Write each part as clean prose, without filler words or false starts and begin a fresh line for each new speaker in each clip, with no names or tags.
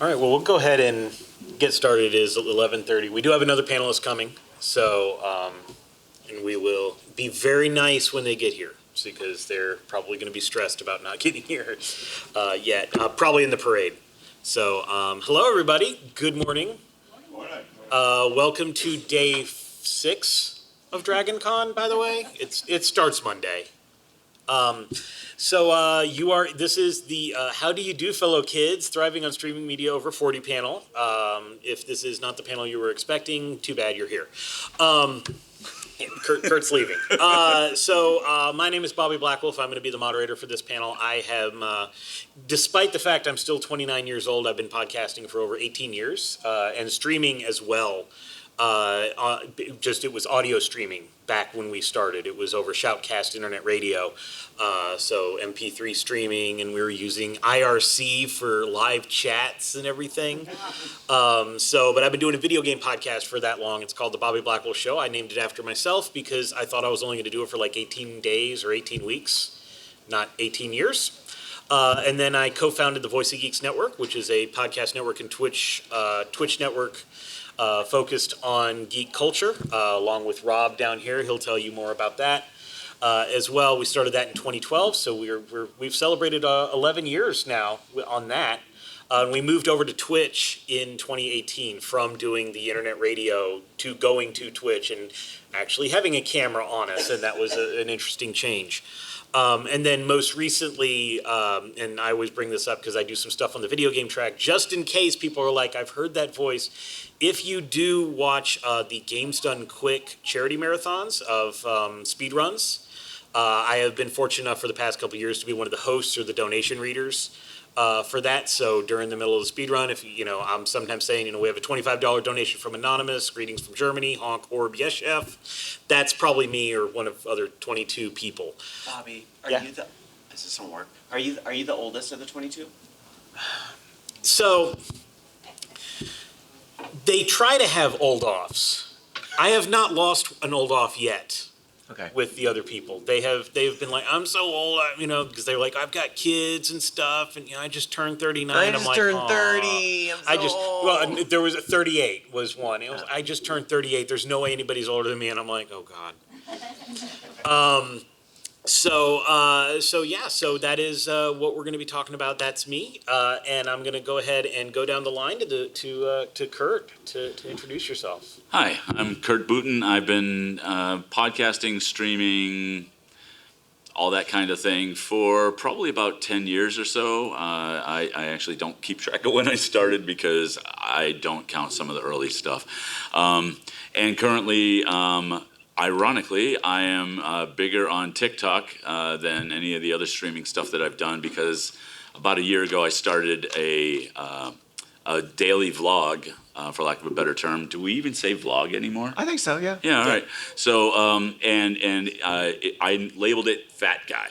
right, well, we'll go ahead and get started. It is 11:30. We do have another panelist coming, so and we will be very nice when they get here because they're probably going to be stressed about not getting here yet, probably in the parade. So hello, everybody. Good morning.
Good morning.
Welcome to day 6 of Dragoncon, by the way. It starts Monday. This is the How Do You Do, Fellow Kids, Thriving on Streaming Media Over 40 panel. If this is not the panel you were expecting, too bad you're here. Kurt's leaving. My name is Bobby Blackwolf. I'm going to be the moderator for this panel. I have, despite the fact I'm still 29 years old, I've been podcasting for over 18 years and streaming as well. It was audio streaming back when we started. It was over Shoutcast Internet Radio, so MP3 streaming, and we were using IRC for live chats and everything. But I've been doing a video game podcast for that long. It's called The Bobby Blackwell Show. I named it after myself because I thought I was only going to do it for like 18 days or 18 weeks, not 18 years. And then I co-founded the Voice of Geeks Network, which is a podcast network and Twitch network focused on geek culture, along with Rob down here. He'll tell you more about that as well. We started that in 2012, so we've celebrated 11 years now on that. We moved over to Twitch in 2018 from doing the internet radio to going to Twitch and actually having a camera on us, and that was an interesting change. And then most recently, and I always bring this up because I do some stuff on the video game track, just in case people are like, I've heard that voice. If you do watch the Games Done Quick charity marathons of speedruns, I have been fortunate enough for the past couple of years to be one of the hosts or the donation readers for that. So during the middle of the speedrun, if I'm sometimes saying, we have a $25 donation from Anonymous, greetings from Germany, honk, orb, yes, chef. That's probably me or one of other 22 people.
Bobby, is this some work? Are you the oldest of the 22?
So they try to have old offs. I have not lost an old off yet.
Okay.
With the other people, they've been like, I'm so old, because they're like, I've got kids and stuff, and I just turned 39.
I just turned 30. I'm so old.
Well, there was a 38 was one. It was I just turned 38. There's no way anybody's older than me, and I'm like, oh God. So that is what we're going to be talking about. That's me, and I'm going to go ahead and go down the line to Kurt to introduce yourself.
Hi, I'm Kurt Booten. I've been podcasting, streaming, all that kind of thing for probably about 10 years or so. I actually don't keep track of when I started because I don't count some of the early stuff. And currently, ironically, I am bigger on TikTok than any of the other streaming stuff that I've done because about a year ago I started a daily vlog, for lack of a better term. Do we even say vlog anymore?
I think so, yeah.
Yeah, all right. So, I labeled it Fat Guy.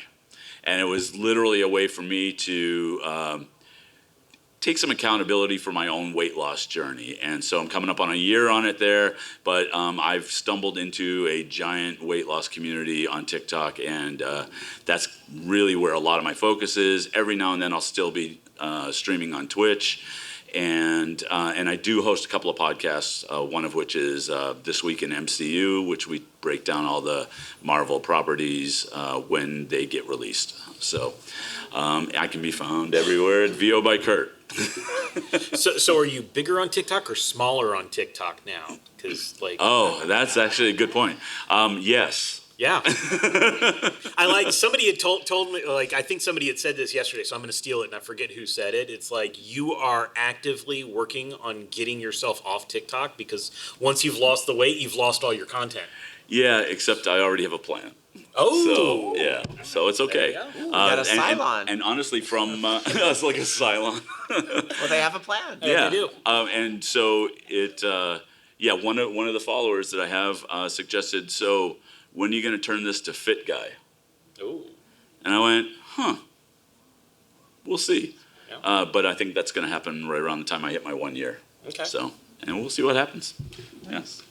And it was literally a way for me to take some accountability for my own weight loss journey. And so I'm coming up on a year on it there, but I've stumbled into a giant weight loss community on TikTok, and that's really where a lot of my focus is. Every now and then I'll still be streaming on Twitch, and I do host a couple of podcasts, one of which is This Week in MCU, which we break down all the Marvel properties when they get released. So I can be found everywhere at VO by Kurt.
So are you bigger on TikTok or smaller on TikTok now?
That's actually a good point. Yes.
Yeah. Somebody had told me, I think somebody had said this yesterday, so I'm going to steal it and I forget who said it. It's like you are actively working on getting yourself off TikTok because once you've lost the weight, you've lost all your content.
Yeah, except I already have a plan.
Oh.
So it's okay.
You got a Cylon.
And honestly, from it's like a Cylon.
Well, they have a plan.
Yeah, they do.
And so it, one of the followers that I have suggested, so when are you going to turn this to Fit Guy?
Oh.
And I went, we'll see.
Yeah.
But I think that's going to happen right around the time I hit my 1 year.
Okay.
So, and we'll see what happens. Yes.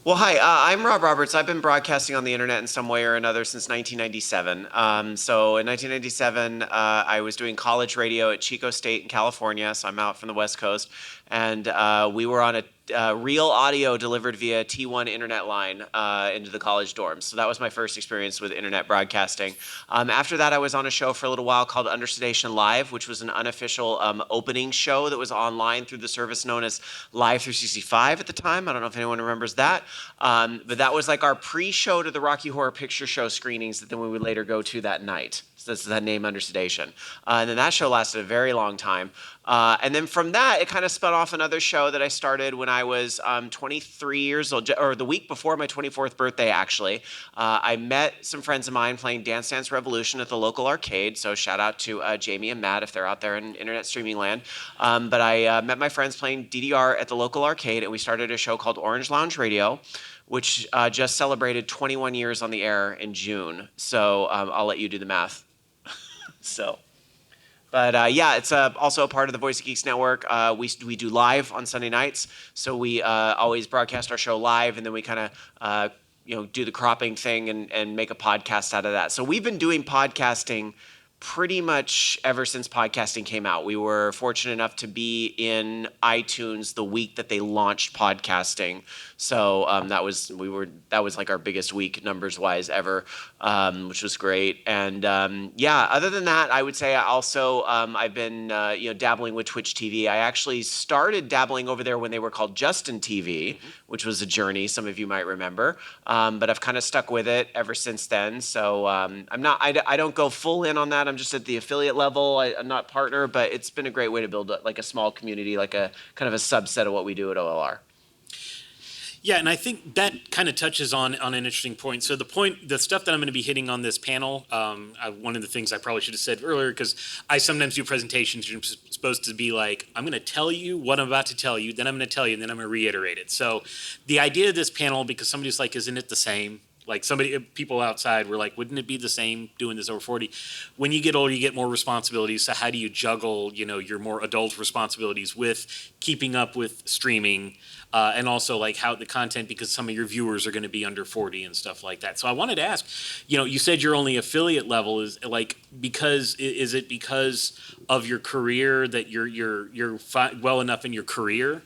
Well, hi, I'm Rob Roberts. I've been broadcasting on the internet in some way or another since 1997. So in 1997, I was doing college radio at Chico State in California, so I'm out from the West Coast, and we were on a real audio delivered via T1 internet line into the college dorms. So that was my first experience with internet broadcasting. After that, I was on a show for a little while called Under Sedation Live, which was an unofficial opening show that was online through the service known as Live 365 at the time. I don't know if anyone remembers that. But that was like our pre-show to the Rocky Horror Picture Show screenings that then we would later go to that night. So that's that name, Under Sedation. And then that show lasted a very long time. And then from that, it kind of spun off another show that I started when I was 23 years old, or the week before my 24th birthday, actually. I met some friends of mine playing Dance Dance Revolution at the local arcade. So shout out to Jamie and Matt if they're out there in internet streaming land. But I met my friends playing DDR at the local arcade, and we started a show called Orange Lounge Radio, which just celebrated 21 years on the air in June. So I'll let you do the math. So, but yeah, it's also a part of the Voice of Geeks network. We do live on Sunday nights, so we always broadcast our show live, and then we kind of do the cropping thing and make a podcast out of that. So we've been doing podcasting pretty much ever since podcasting came out. We were fortunate enough to be in iTunes the week that they launched podcasting. So that was like our biggest week numbers wise ever, which was great. And yeah, other than that, I would say I also I've been dabbling with Twitch TV. I actually started dabbling over there when they were called Justin TV, which was a journey some of you might remember. But I've kind of stuck with it ever since then. So I don't go full in on that. I'm just at the affiliate level. I'm not partner, but it's been a great way to build like a small community, like a kind of a subset of what we do at OLR.
Yeah, and I think that kind of touches on an interesting point. So the stuff that I'm going to be hitting on this panel, one of the things I probably should have said earlier, because I sometimes do presentations, you're supposed to be like, I'm going to tell you what I'm about to tell you, then I'm going to tell you, and then I'm going to reiterate it. So the idea of this panel, because somebody's like, isn't it the same? Like people outside were like, wouldn't it be the same doing this over 40? When you get older, you get more responsibilities. So how do you juggle, your more adult responsibilities with keeping up with streaming and also like how the content, because some of your viewers are going to be under 40 and stuff like that. So I wanted to ask, you said you're only affiliate level. Is it because of your career that you're well enough in your career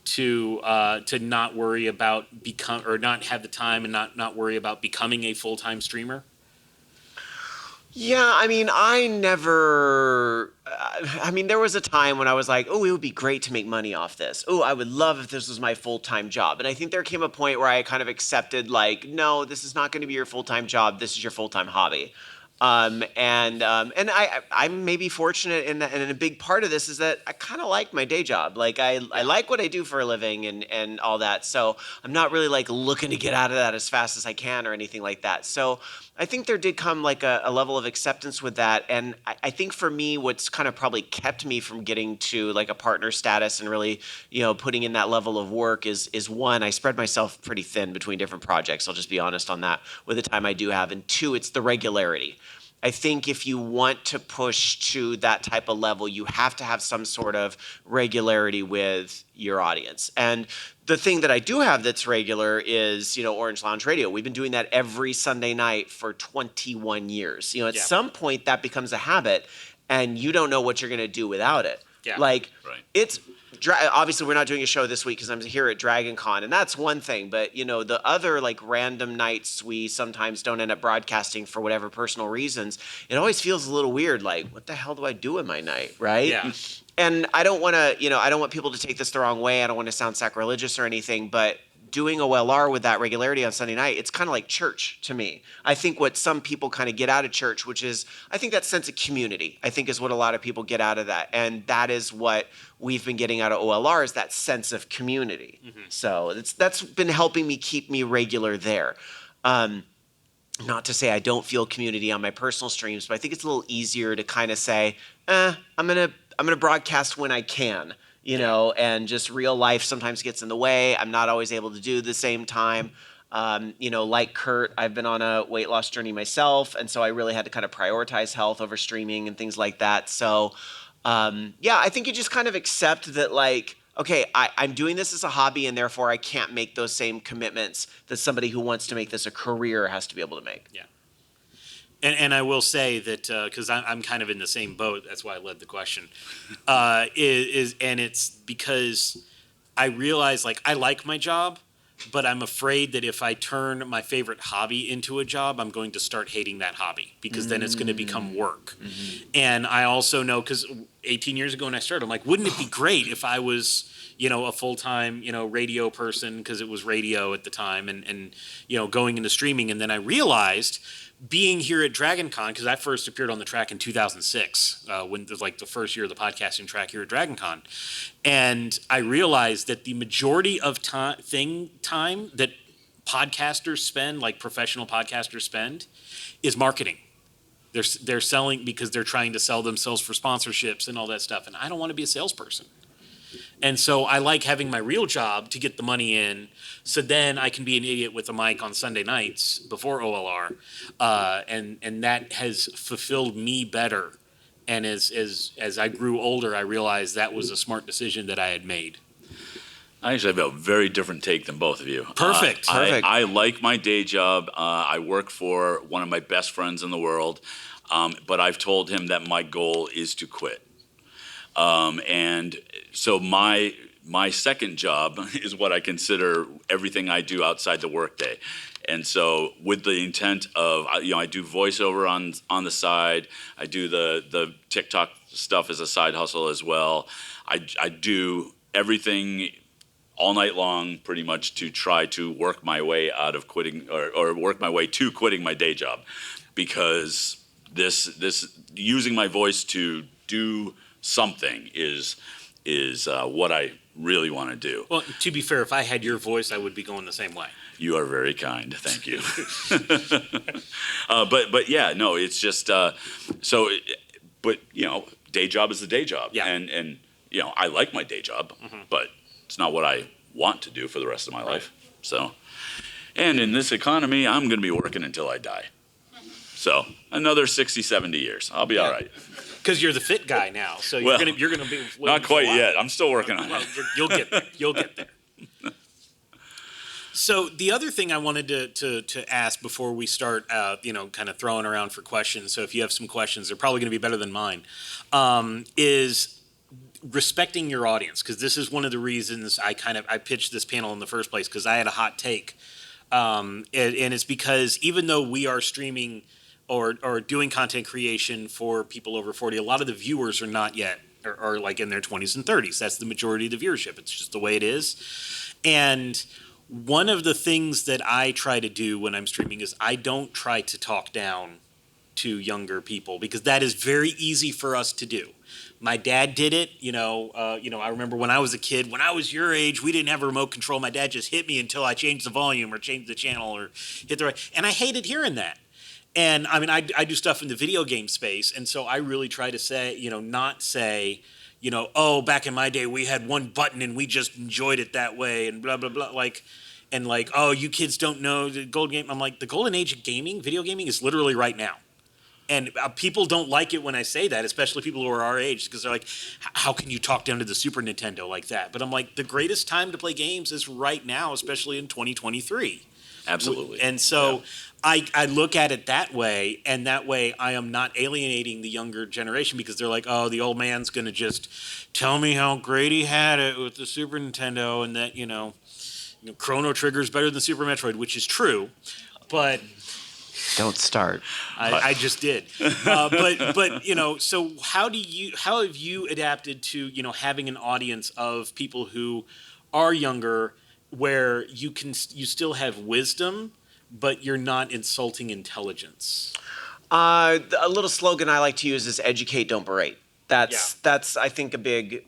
to not worry about not have the time and not worry about becoming a full-time streamer?
Yeah, I mean, there was a time when I was like, oh, it would be great to make money off this. Oh, I would love if this was my full-time job. And I think there came a point where I kind of accepted, like, no, this is not going to be your full-time job. This is your full-time hobby. And I'm maybe fortunate in that, and a big part of this is that I kind of like my day job. Like I like what I do for a living and all that. So I'm not really like looking to get out of that as fast as I can or anything like that. So I think there did come like a level of acceptance with that. And I think for me, what's kind of probably kept me from getting to like a partner status and really, putting in that level of work is one, I spread myself pretty thin between different projects. I'll just be honest on that with the time I do have. And two, it's the regularity. I think if you want to push to that type of level, you have to have some sort of regularity with your audience. And the thing that I do have that's regular is, Orange Lounge Radio. We've been doing that every Sunday night for 21 years. At some point that becomes a habit and you don't know what you're going to do without it.
Yeah.
Right.
It's obviously we're not doing a show this week because I'm here at Dragoncon, and that's one thing. But the other like random nights we sometimes don't end up broadcasting for whatever personal reasons. It always feels a little weird. Like, what the hell do I do in my night, right?
Yeah.
And I don't want to, I don't want people to take this the wrong way. I don't want to sound sacrilegious or anything, but doing OLR with that regularity on Sunday night, it's kind of like church to me. I think what some people kind of get out of church, which is, I think that sense of community, I think is what a lot of people get out of that. And that is what we've been getting out of OLR is that sense of community. Mm-hmm. So that's been helping me keep me regular there. Not to say I don't feel community on my personal streams, but I think it's a little easier to kind of say, I'm gonna broadcast when I can. And just real life sometimes gets in the way. I'm not always able to do the same time. Like Kurt, I've been on a weight loss journey myself. And so I really had to kind of prioritize health over streaming and things like that. So, I think you just kind of accept that, like, okay, I'm doing this as a hobby, and therefore I can't make those same commitments that somebody who wants to make this a career has to be able to make.
Yeah. And I will say that because I'm kind of in the same boat. That's why I led the question. And it's because I realize like I like my job, but I'm afraid that if I turn my favorite hobby into a job, I'm going to start hating that hobby because then it's going to become work. And I also know because 18 years ago when I started, I'm like, wouldn't it be great if I was, a full-time, radio person because it was radio at the time and going into streaming. And then I realized being here at Dragoncon, because I first appeared on the track in 2006, when it was like the first year of the podcasting track here at Dragoncon. And I realized that the majority of time that podcasters spend, like professional podcasters spend, is marketing. They're selling because they're trying to sell themselves for sponsorships and all that stuff. And I don't want to be a salesperson. And so I like having my real job to get the money in, so then I can be an idiot with a mic on Sunday nights before OLR, and that has fulfilled me better. And as I grew older, I realized that was a smart decision that I had made.
I actually have a very different take than both of you.
Perfect.
Perfect.
I like my day job. I work for one of my best friends in the world, but I've told him that my goal is to quit. And so my second job is what I consider everything I do outside the workday. And so with the intent of, I do voiceover on the side. I do the TikTok stuff as a side hustle as well. I do everything all night long pretty much to try to work my way out of quitting or work my way to quitting my day job, because this using my voice to do something is what I really want to do.
Well, to be fair, if I had your voice, I would be going the same way.
You are very kind. Thank you. But yeah, no, it's just but day job is the day job.
Yeah.
And I like my day job, but it's not what I want to do for the rest of my life. So, and in this economy, I'm going to be working until I die. So another 60, 70 years. I'll be all right.
Because you're the fit guy now, so
Well,
you're gonna be
Not quite yet. I'm still working on
Well,
it.
you'll get there. You'll get there. So the other thing I wanted to ask before we start, kind of throwing around for questions. So if you have some questions, they're probably going to be better than mine. Is respecting your audience, because this is one of the reasons I pitched this panel in the first place, because I had a hot take, and it's because even though we are streaming or doing content creation for people over 40, a lot of the viewers are not yet, or like in their 20s and 30s. That's the majority of the viewership. It's just the way it is. And one of the things that I try to do when I'm streaming is I don't try to talk down to younger people, because that is very easy for us to do. My dad did it, I remember when I was a kid, when I was your age, we didn't have a remote control. My dad just hit me until I changed the volume or changed the channel or hit the right, and I hated hearing that. And I mean, I do stuff in the video game space, and so I really try to say, not say, back in my day we had one button and we just enjoyed it that way, and blah blah blah, oh, you kids don't know the golden game. I'm like, the golden age of gaming, video gaming, is literally right now. And people don't like it when I say that, especially people who are our age, because they're like, how can you talk down to the Super Nintendo like that? But I'm like, the greatest time to play games is right now, especially in 2023.
Absolutely.
And so I look at it that way, and that way I am not alienating the younger generation, because they're like, oh, the old man's going to just tell me how great he had it with the Super Nintendo, and that, Chrono Trigger's better than Super Metroid, which is true, but...
Don't start.
I just did. But so how have you adapted to, having an audience of people who are younger, where you still have wisdom, but you're not insulting intelligence?
A little slogan I like to use is educate, don't berate. That's I think a big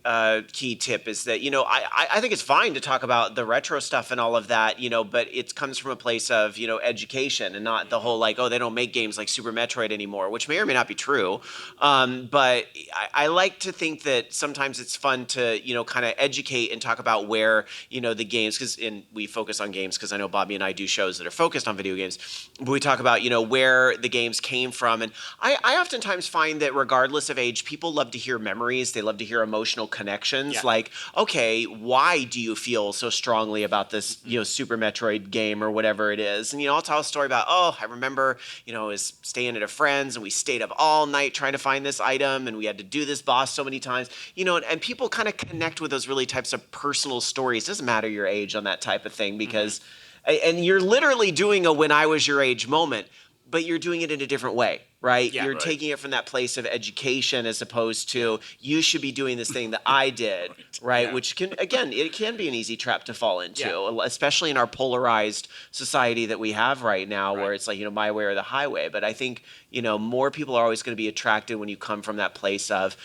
key tip is that, I think it's fine to talk about the retro stuff and all of that, but it comes from a place of, education, and not the whole like, oh, they don't make games like Super Metroid anymore, which may or may not be true. But I like to think that sometimes it's fun to, kind of educate and talk about where, the games, and we focus on games because I know Bobby and I do shows that are focused on video games, but we talk about, where the games came from. And I oftentimes find that regardless of age, people love to hear memories. They love to hear emotional connections.
Yeah.
Like, okay, why do you feel so strongly about this, Super Metroid game or whatever it is? And, I'll tell a story about, I remember, I was staying at a friend's and we stayed up all night trying to find this item and we had to do this boss so many times, and people kind of connect with those really types of personal stories. Doesn't matter your age on that type of thing because, and you're literally doing a when I was your age moment, but you're doing it in a different way, right?
Yeah,
You're
right.
taking it from that place of education as opposed to you should be doing this thing that I did, right?
Yeah.
Which can, again, it can be an easy trap to fall into,
Yeah.
especially in our polarized society that we have right now, where
Right.
it's like, my way or the highway. But I think, more people are always going to be attracted when you come from that place of,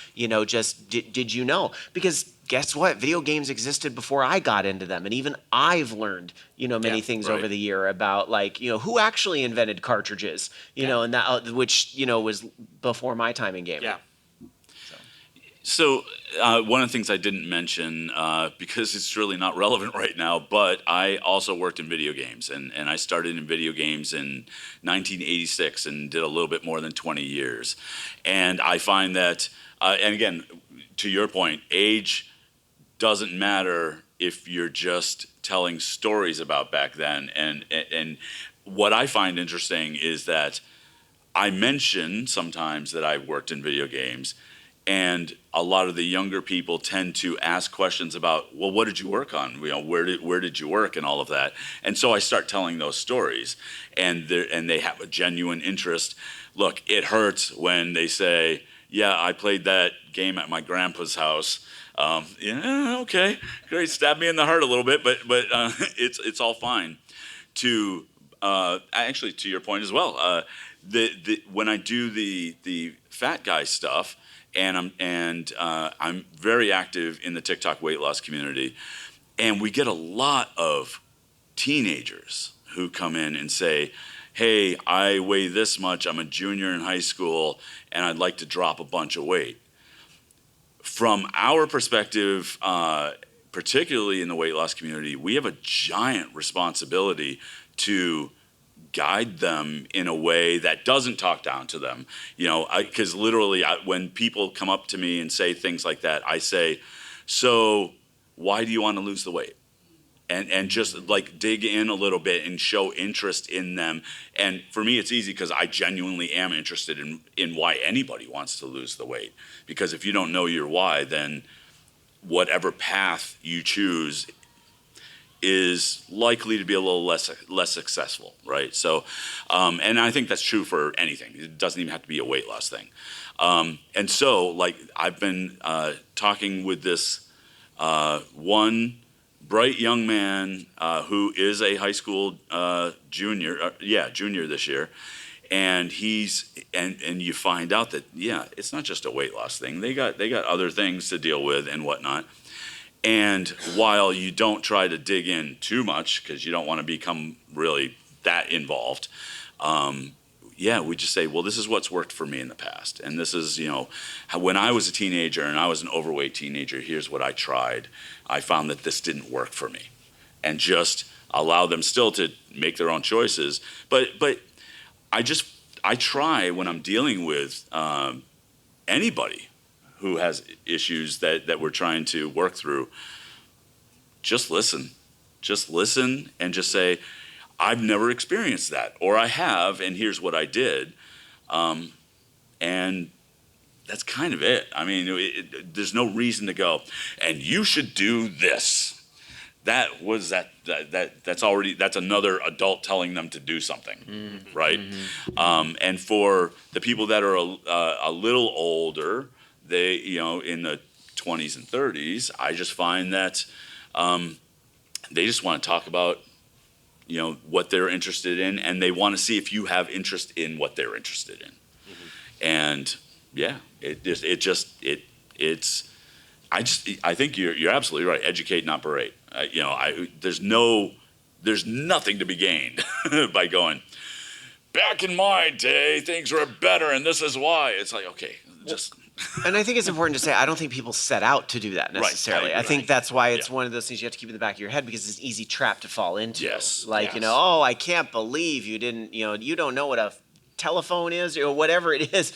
just did you know? Because guess what? Video games existed before I got into them. And even I've learned, many
Yeah,
things
right.
over the year about like, who actually invented cartridges, and that, which, was before my time in gaming.
Yeah.
So one of the things I didn't mention, because it's really not relevant right now, but I also worked in video games. And I started in video games in 1986 and did a little bit more than 20 years. And I find that, and again, to your point, age doesn't matter if you're just telling stories about back then. And what I find interesting is that I mention sometimes that I've worked in video games, and a lot of the younger people tend to ask questions about, well, what did you work on? Where did you work and all of that? And so I start telling those stories, and they have a genuine interest. Look, it hurts when they say, yeah, I played that game at my grandpa's house. Yeah, okay, great. Stab me in the heart a little bit, but it's all fine. To actually, to your point as well, when I do the fat guy stuff, and I'm very active in the TikTok weight loss community, and we get a lot of teenagers who come in and say, hey, I weigh this much, I'm a junior in high school, and I'd like to drop a bunch of weight. From our perspective, particularly in the weight loss community, we have a giant responsibility to guide them in a way that doesn't talk down to them. Because literally when people come up to me and say things like that, I say, so why do you want to lose the weight? And just like dig in a little bit and show interest in them. And for me, it's easy because I genuinely am interested in why anybody wants to lose the weight. Because if you don't know your why, then whatever path you choose is likely to be a little less successful, right? So, and I think that's true for anything. It doesn't even have to be a weight loss thing. And so, like, I've been talking with this one bright young man who is a high school junior this year, and and you find out that it's not just a weight loss thing. They got other things to deal with and whatnot. And while you don't try to dig in too much because you don't want to become really that involved, we just say, well, this is what's worked for me in the past. And this is, when I was a teenager and I was an overweight teenager, here's what I tried. I found that this didn't work for me. And just allow them still to make their own choices. But I try when I'm dealing with anybody who has issues that we're trying to work through, just listen. Just listen and just say, I've never experienced that, or I have, and here's what I did. And that's kind of it. I mean, there's no reason to go, and you should do this. That's another adult telling them to do something, right? And for the people that are a little older, they, in the 20s and 30s, I just find that they just want to talk about, what they're interested in, and they want to see if you have interest in what they're interested in. And I think you're absolutely right. Educate, not berate. There's nothing to be gained by going, back in my day, things were better, and this is why. It's like, okay, just.
And I think it's important to say, I don't think people set out to do that necessarily. I think that's why it's one of those things you have to keep in the back of your head because it's an easy trap to fall into.
Yes.
Like,
Yes.
I can't believe you didn't, you don't know what a telephone is or whatever it is,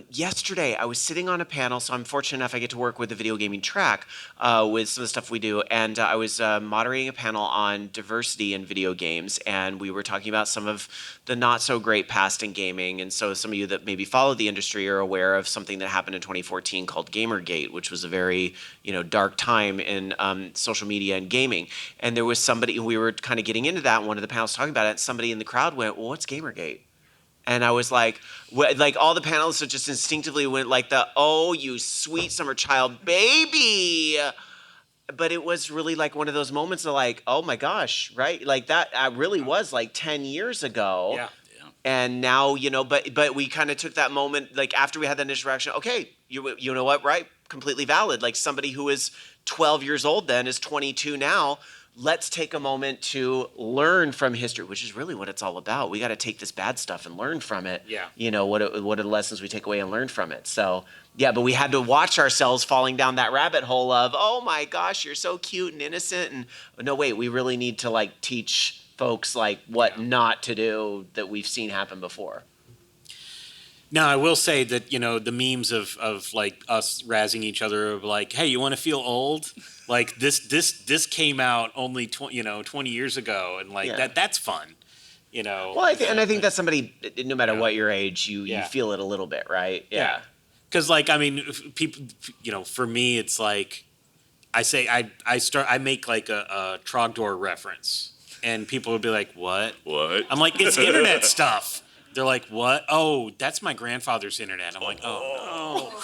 yesterday I was sitting on a panel, so I'm fortunate enough I get to work with the video gaming track with some of the stuff we do, and I was moderating a panel on diversity in video games, and we were talking about some of the not so great past in gaming. And so some of you that maybe follow the industry are aware of something that happened in 2014 called Gamergate, which was a very dark time in social media and gaming. And there was somebody, we were kind of getting into that, and one of the panels talking about it, and somebody in the crowd went, well, what's Gamergate? And I was like all the panelists just instinctively went like oh, you sweet summer child baby. But it was really like one of those moments of like, oh my gosh, right? Like that really was like 10 years ago.
Yeah.
And now, but we kind of took that moment, like after we had that initial reaction, okay, you know what, right? Completely valid. Like somebody who was 12 years old then is 22 now. Let's take a moment to learn from history, which is really what it's all about. We got to take this bad stuff and learn from it.
Yeah.
What are the lessons we take away and learn from it? So, yeah, but we had to watch ourselves falling down that rabbit hole of, oh my gosh, you're so cute and innocent. And no, wait, we really need to like teach folks like what not to do that we've seen happen before.
Now, I will say that, the memes of like us razzing each other of like, hey, you want to feel old? Like this came out only 20 years ago, and like that's fun,
Well, I think that's somebody, no matter what your age, you feel it a little bit, right?
Yeah. Because like, I mean, people, for me, it's like, I make like a Trogdor reference, and people would be like, what?
What?
I'm like, it's internet stuff. They're like, what? Oh, that's my grandfather's internet. I'm like, oh no.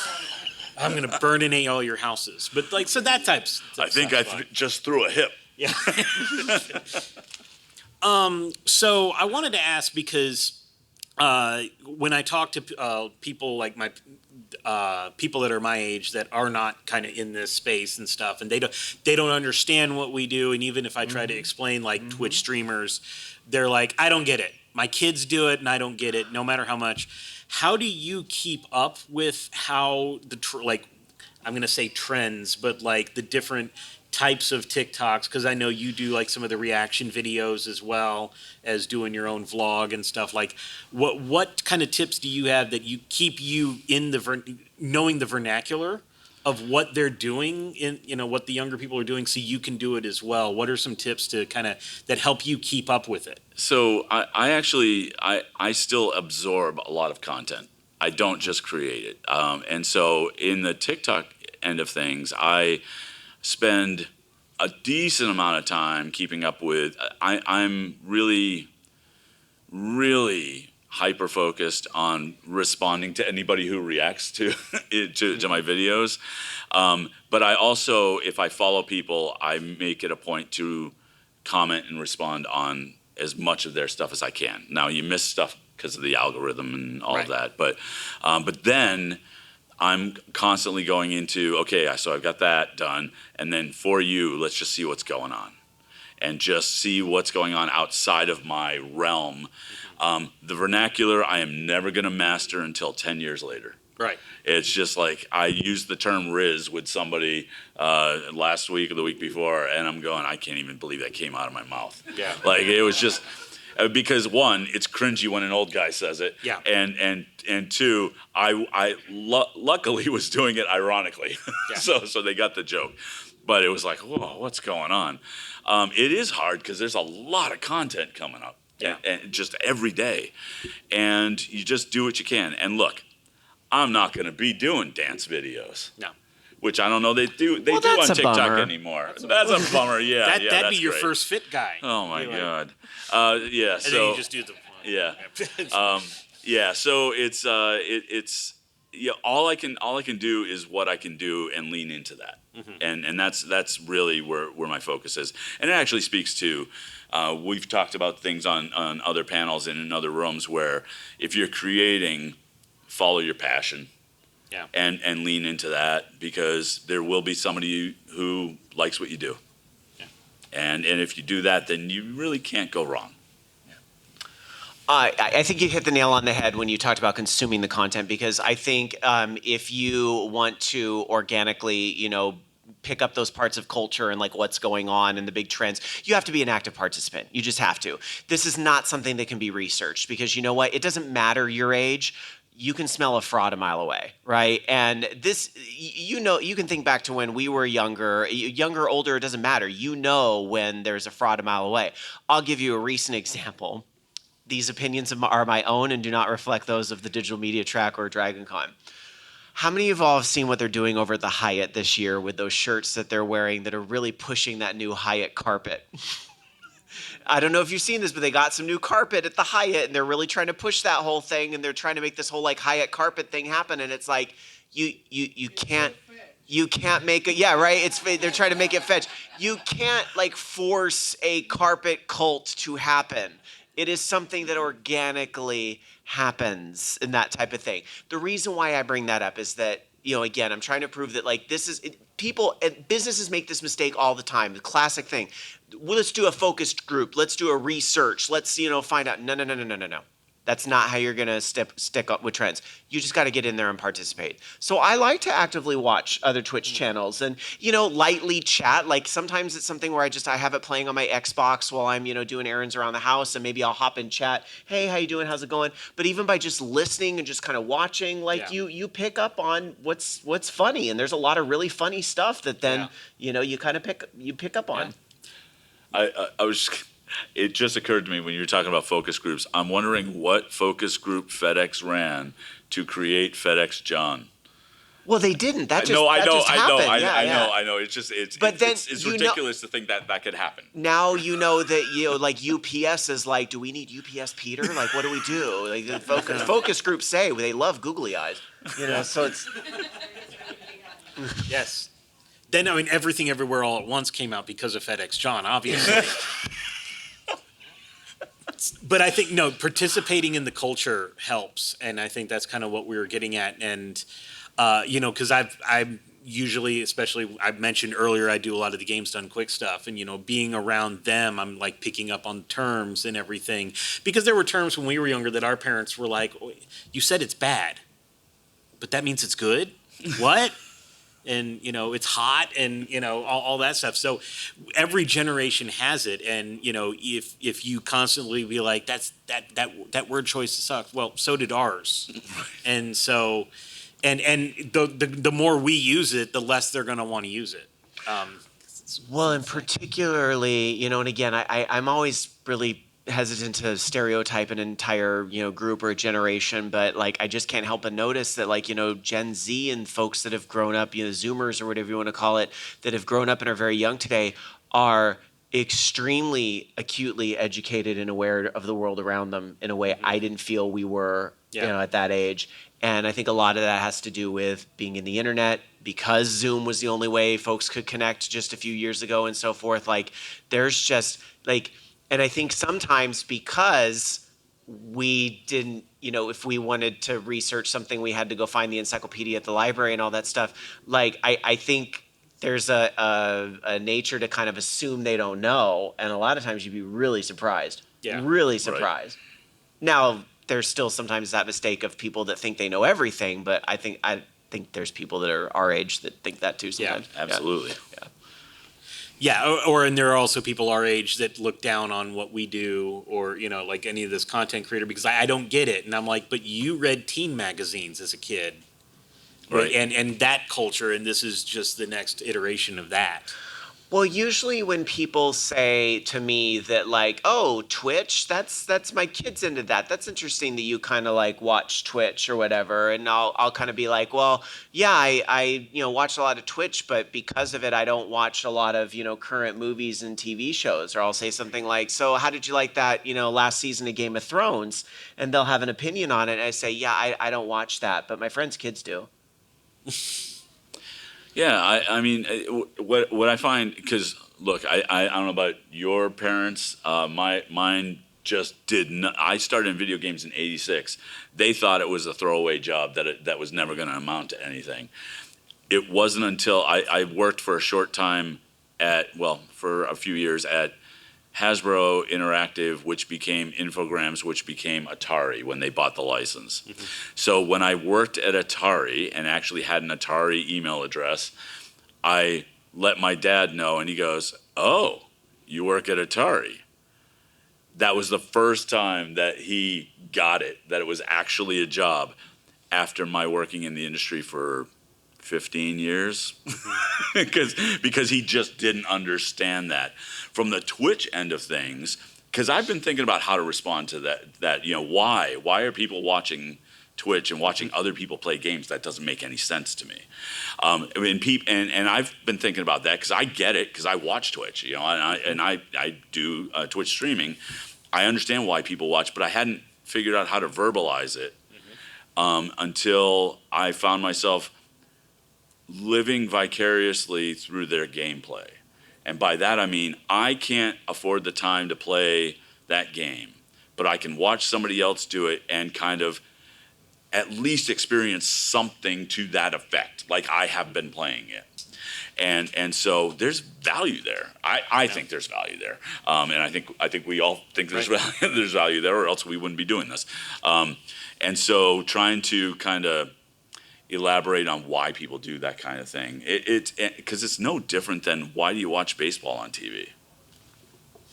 I'm going to burn in all your houses. But like, so that type's
I think I just threw a hip.
Yeah. So I wanted to ask because when I talk to people like people that are my age that are not kind of in this space and stuff, and they don't understand what we do, and even if I try to explain like Twitch streamers, they're like, I don't get it. My kids do it, and I don't get it, no matter how much. How do you keep up with how I'm going to say trends, but like the different types of TikToks? Because I know you do like some of the reaction videos as well as doing your own vlog and stuff. Like, what kind of tips do you have that you keep you in knowing the vernacular of what they're doing in what the younger people are doing, so you can do it as well? What are some tips to that help you keep up with it?
So I actually still absorb a lot of content. I don't just create it. And so in the TikTok end of things, I spend a decent amount of time keeping up with. I'm really, really hyper focused on responding to anybody who reacts to my videos. But I also, if I follow people, I make it a point to comment and respond on as much of their stuff as I can. Now, you miss stuff because of the algorithm and all of that, but then I'm constantly going into, okay, so I've got that done, and then for you, let's just see what's going on, and just see what's going on outside of my realm. The vernacular I am never going to master until 10 years later.
Right.
It's just like I used the term Riz with somebody last week or the week before, and I'm going, I can't even believe that came out of my mouth.
Yeah.
Like it was just because one, it's cringy when an old guy says it.
Yeah.
And two, I luckily was doing it ironically,
Yeah.
so they got the joke. But it was like, whoa, what's going on? It is hard because there's a lot of content coming up.
Yeah.
And just every day. And you just do what you can. And look, I'm not going to be doing dance videos.
No.
Which I don't know they do on
that's a
TikTok
bummer.
anymore. That's a bummer, yeah.
That'd
that's
be your
great.
first fit guy.
Oh my
Be like-
God. Yeah.
And
So
then you just do the.
yeah. Yeah. So it's all I can do is what I can do and lean into that. Mm-hmm. And that's really where my focus is. And it actually speaks to we've talked about things on other panels and in other rooms where if you're creating, follow your passion.
Yeah.
And lean into that, because there will be somebody who likes what you do.
Yeah.
And if you do that, then you really can't go wrong.
I think you hit the nail on the head when you talked about consuming the content, because I think if you want to organically, pick up those parts of culture and like what's going on and the big trends. You have to be an active participant. You just have to. This is not something that can be researched because you know what? It doesn't matter your age. You can smell a fraud a mile away, right? And this, you know, you can think back to when we were younger, older, it doesn't matter. You know when there's a fraud a mile away. I'll give you a recent example. These opinions are my own and do not reflect those of the Digital Media Track or Dragoncon. How many of y'all have seen what they're doing over at the Hyatt this year with those shirts that they're wearing that are really pushing that new Hyatt carpet? I don't know if you've seen this, but they got some new carpet at the Hyatt, and they're really trying to push that whole thing, and they're trying to make this whole like Hyatt carpet thing happen. And it's like you can't make it. Yeah, right. They're trying to make it fetch. You can't like force a carpet cult to happen. It is something that organically happens in that type of thing. The reason why I bring that up is that, you know, again, I'm trying to prove that like people and businesses make this mistake all the time. The classic thing. Well, let's do a focused group. Let's do a research. Let's, you know, find out. No. That's not how you're going to stick up with trends. You just got to get in there and participate. So I like to actively watch other Twitch channels and, you know, lightly chat. Like sometimes it's something where I have it playing on my Xbox while I'm, you know, doing errands around the house, and maybe I'll hop in chat. Hey, how you doing? How's it going? But even by just listening and just kind of watching, like you pick up on what's funny. And there's a lot of really funny stuff that then, you know, you kind of pick up on.
It just occurred to me when you were talking about focus groups. I'm wondering what focus group FedEx ran to create FedEx John.
Well, they didn't. That just
happened.
I
know. It's
ridiculous
to think that could happen.
Now you know that, you know, like UPS is like, do we need UPS Peter? Like, what do we do? Like the focus groups say they love googly eyes. You know, so it's
Yes. Then, I mean, Everything Everywhere All at Once came out because of FedEx John, obviously. But I think, no, participating in the culture helps. And I think that's kind of what we were getting at. And, you know, because I'm usually, especially, I mentioned earlier, I do a lot of the Games Done Quick stuff. And, you know, being around them, I'm like picking up on terms and everything. Because there were terms when we were younger that our parents were like, oh, you said it's bad, but that means it's good? What? And, you know, it's hot and, you know, all that stuff. So every generation has it. And, you know, if you constantly be like, that word choice sucks. Well, so did ours. And so, and the more we use it, the less they're going to want to use it.
well, and particularly, you know, and again, I'm always really hesitant to stereotype an entire, you know, group or a generation, but like I just can't help but notice that, like, you know, Gen Z and folks that have grown up, you know, Zoomers or whatever you want to call it, that have grown up and are very young today are extremely acutely educated and aware of the world around them in a way I didn't feel we were, you know, at that age. And I think a lot of that has to do with being in the internet, because Zoom was the only way folks could connect just a few years ago and so forth. Like there's just like, and I think sometimes because we didn't, you know, if we wanted to research something, we had to go find the encyclopedia at the library and all that stuff. Like, I think there's a nature to kind of assume they don't know. And a lot of times you'd be really surprised. Yeah. Really surprised. Right. Now, there's still sometimes that mistake of people that think they know everything. But I think there's people that are our age that think that too sometimes.
Yeah, absolutely.
Yeah.
Yeah, and there are also people our age that look down on what we do, or, you know, like any of this content creator, because I don't get it. And I'm like, but you read teen magazines as a kid. Right. And that culture, and this is just the next iteration of that.
Well, usually when people say to me that, like, oh, Twitch, that's my kid's into that. That's interesting that you kind of like watch Twitch or whatever. And I'll kind of be like, well, yeah, I you know, watch a lot of Twitch, but because of it, I don't watch a lot of, you know, current movies and TV shows. Or I'll say something like, so how did you like that, you know, last season of Game of Thrones? And they'll have an opinion on it. And I say, yeah, I don't watch that, but my friends' kids do.
Yeah, I mean, what I find, because look, I don't know about your parents. Mine just did not. I started in video games in '86. They thought it was a throwaway job that was never going to amount to anything. It wasn't until I worked for a short time for a few years at Hasbro Interactive, which became Infogrames, which became Atari when they bought the license. Mm-hmm. So when I worked at Atari and actually had an Atari email address, I let my dad know, and he goes, "Oh, you work at Atari." That was the first time that he got it, that it was actually a job after my working in the industry for 15 years. because he just didn't understand that. From the Twitch end of things, because I've been thinking about how to respond to that, why are people watching Twitch and watching other people play games? That doesn't make any sense to me. And I've been thinking about that because I get it, because I watch Twitch, and I do Twitch streaming. I understand why people watch, but I hadn't figured out how to verbalize it until I found myself living vicariously through their gameplay. And by that I mean I can't afford the time to play that game, but I can watch somebody else do it and kind of at least experience something to that effect, like I have been playing it. And so there's value there. I think there's value there, and I think we all think there's there's value there, or else we wouldn't be doing this. And so trying to kind of elaborate on why people do that kind of thing, because it's no different than why do you watch baseball on TV,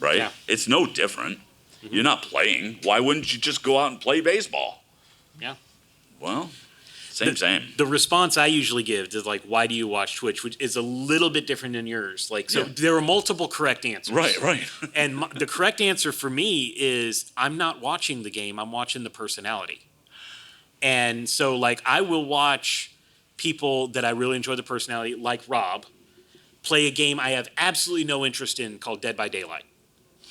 right?
Yeah.
It's no different. You're not playing. Why wouldn't you just go out and play baseball?
Yeah.
Well, same.
The response I usually give is like, why do you watch Twitch? Which is a little bit different than yours. Like, so there are multiple correct answers.
Right.
And the correct answer for me is I'm not watching the game. I'm watching the personality. And so, like, I will watch people that I really enjoy the personality, like Rob, play a game I have absolutely no interest in called Dead by Daylight.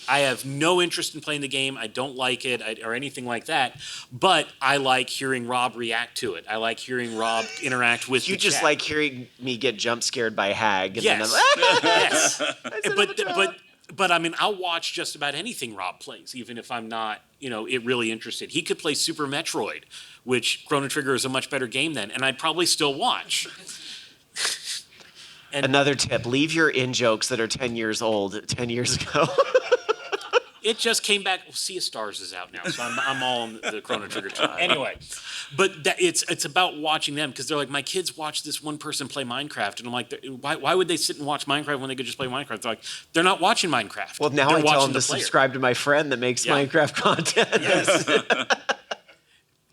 I have no interest in playing the game. I don't like it or anything like that. But I like hearing Rob react to it. I like hearing Rob interact with
You
the
just
chat.
like hearing me get jump scared by Hag. And
Yes.
Then I'm,
Yes. But I mean, I'll watch just about anything Rob plays, even if I'm not, really interested. He could play Super Metroid, which Chrono Trigger is a much better game than, and I'd probably still watch.
Another tip, leave your in-jokes that are 10 years old 10 years ago.
It just came back. Well, Sea of Stars is out now, so I'm all on the Chrono Trigger train. Anyway, but it's about watching them, because they're like, my kids watch this one person play Minecraft, and I'm like, why would they sit and watch Minecraft when they could just play Minecraft? They're like, they're not watching Minecraft.
Well, now
they're
I tell
watching
them to
the player.
subscribe to my friend that makes Minecraft content.
Yes.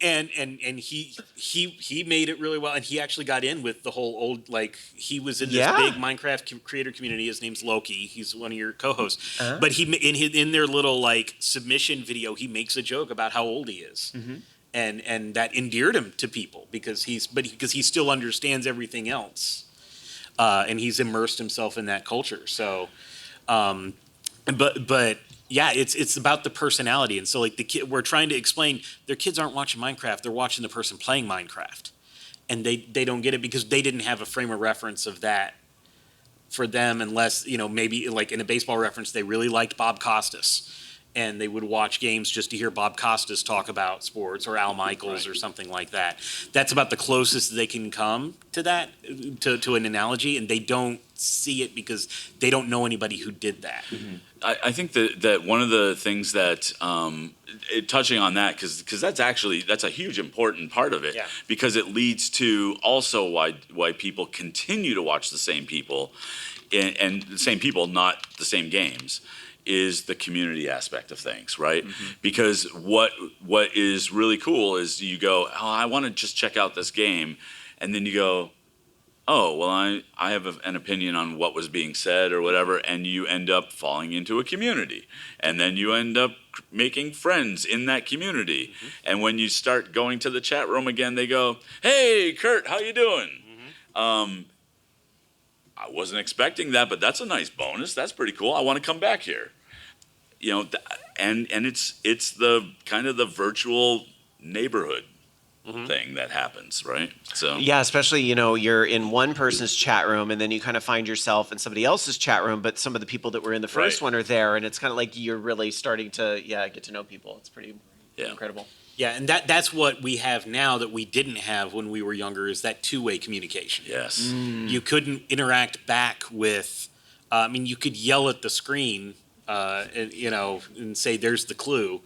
And he made it really well, and he actually got in with the whole old, like, he was in this big Minecraft creator community. His name's Loki. He's one of your co-hosts. But he in their little like submission video, he makes a joke about how old he is, and that endeared him to people because he still understands everything else, and he's immersed himself in that culture. So, but. Yeah, it's about the personality, and so like the kid, we're trying to explain their kids aren't watching Minecraft; they're watching the person playing Minecraft, and they don't get it because they didn't have a frame of reference of that for them, unless maybe like in a baseball reference they really liked Bob Costas, and they would watch games just to hear Bob Costas talk about sports or Al Michaels or something like that. That's about the closest they can come to that, to an analogy, and they don't see it because they don't know anybody who did that.
I think that one of the things that touching on that, because that's a huge important part of it, because it leads to also why people continue to watch the same people, and the same people, not the same games, is the community aspect of things, right? Because what is really cool is you go, oh, I want to just check out this game, and then you go, oh, well, I have an opinion on what was being said or whatever, and you end up falling into a community. And then you end up making friends in that community. And when you start going to the chat room again, they go, hey, Kurt, how you doing? I wasn't expecting that, but that's a nice bonus. That's pretty cool. I want to come back here. And it's the kind of the virtual neighborhood thing that happens, right? So
Yeah, especially, you're in one person's chat room and then you kind of find yourself in somebody else's chat room, but some of the people that were in the first one are there, and it's kind of like you're really starting to get to know people. It's pretty incredible.
Yeah, and that's what we have now that we didn't have when we were younger, is that two-way communication.
Yes.
You couldn't interact back with, you could yell at the screen, and say, there's the clue.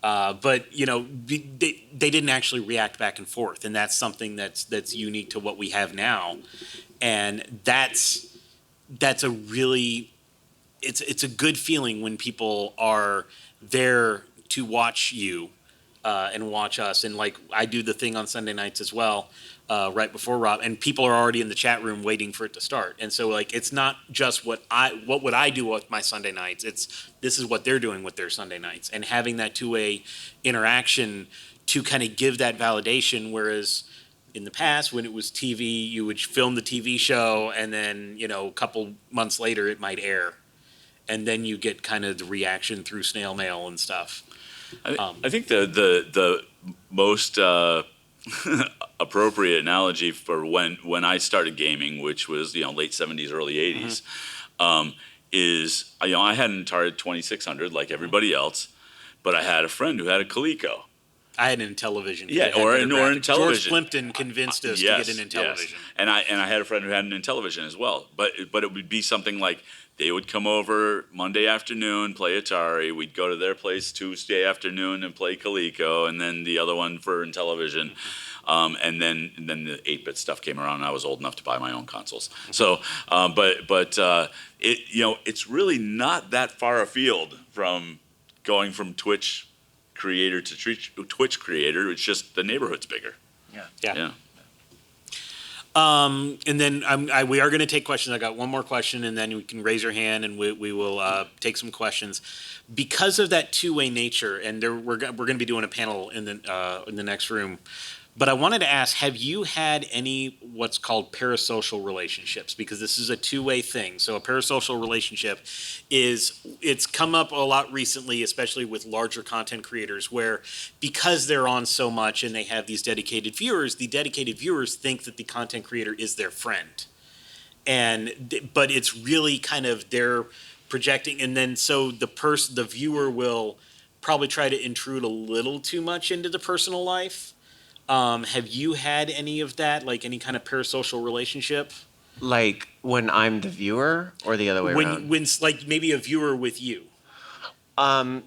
But they didn't actually react back and forth, and that's something that's unique to what we have now, and that's that's a really, it's a good feeling when people are there to watch you and watch us. And like I do the thing on Sunday nights as well, right before Rob, and people are already in the chat room waiting for it to start. And so like it's not just what would I do with my Sunday nights. It's this is what they're doing with their Sunday nights, and having that two-way interaction to kind of give that validation. Whereas in the past, when it was TV, you would film the TV show, and then a couple months later it might air, and then you get kind of the reaction through snail mail and stuff.
I think the most appropriate analogy for when I started gaming, which was late 70s, early 80s, is I had an Atari 2600 like everybody else, but I had a friend who had a Coleco.
I had an Intellivision.
Yeah, or in Intellivision.
George Plimpton convinced us to get an Intellivision.
Yes. And I had a friend who had an Intellivision as well. But it would be something like they would come over Monday afternoon, play Atari. We'd go to their place Tuesday afternoon and play Coleco, and then the other one for Intellivision. And then the 8-bit stuff came around, and I was old enough to buy my own consoles. So, it's really not that far afield from going from Twitch creator to Twitch creator. It's just the neighborhood's bigger.
Yeah. And then we are going to take questions. I got one more question, and then you can raise your hand, and we will take some questions. Because of that two-way nature, and we're going to be doing a panel in the next room. But I wanted to ask, have you had any what's called parasocial relationships? Because this is a two-way thing. So a parasocial relationship it's come up a lot recently, especially with larger content creators, where because they're on so much and they have these dedicated viewers, the dedicated viewers think that the content creator is their friend. But it's really kind of they're projecting, and then so the viewer will probably try to intrude a little too much into the personal life. Have you had any of that, like any kind of parasocial relationship?
Like when I'm the viewer or the other way around?
When like maybe a viewer with you.
I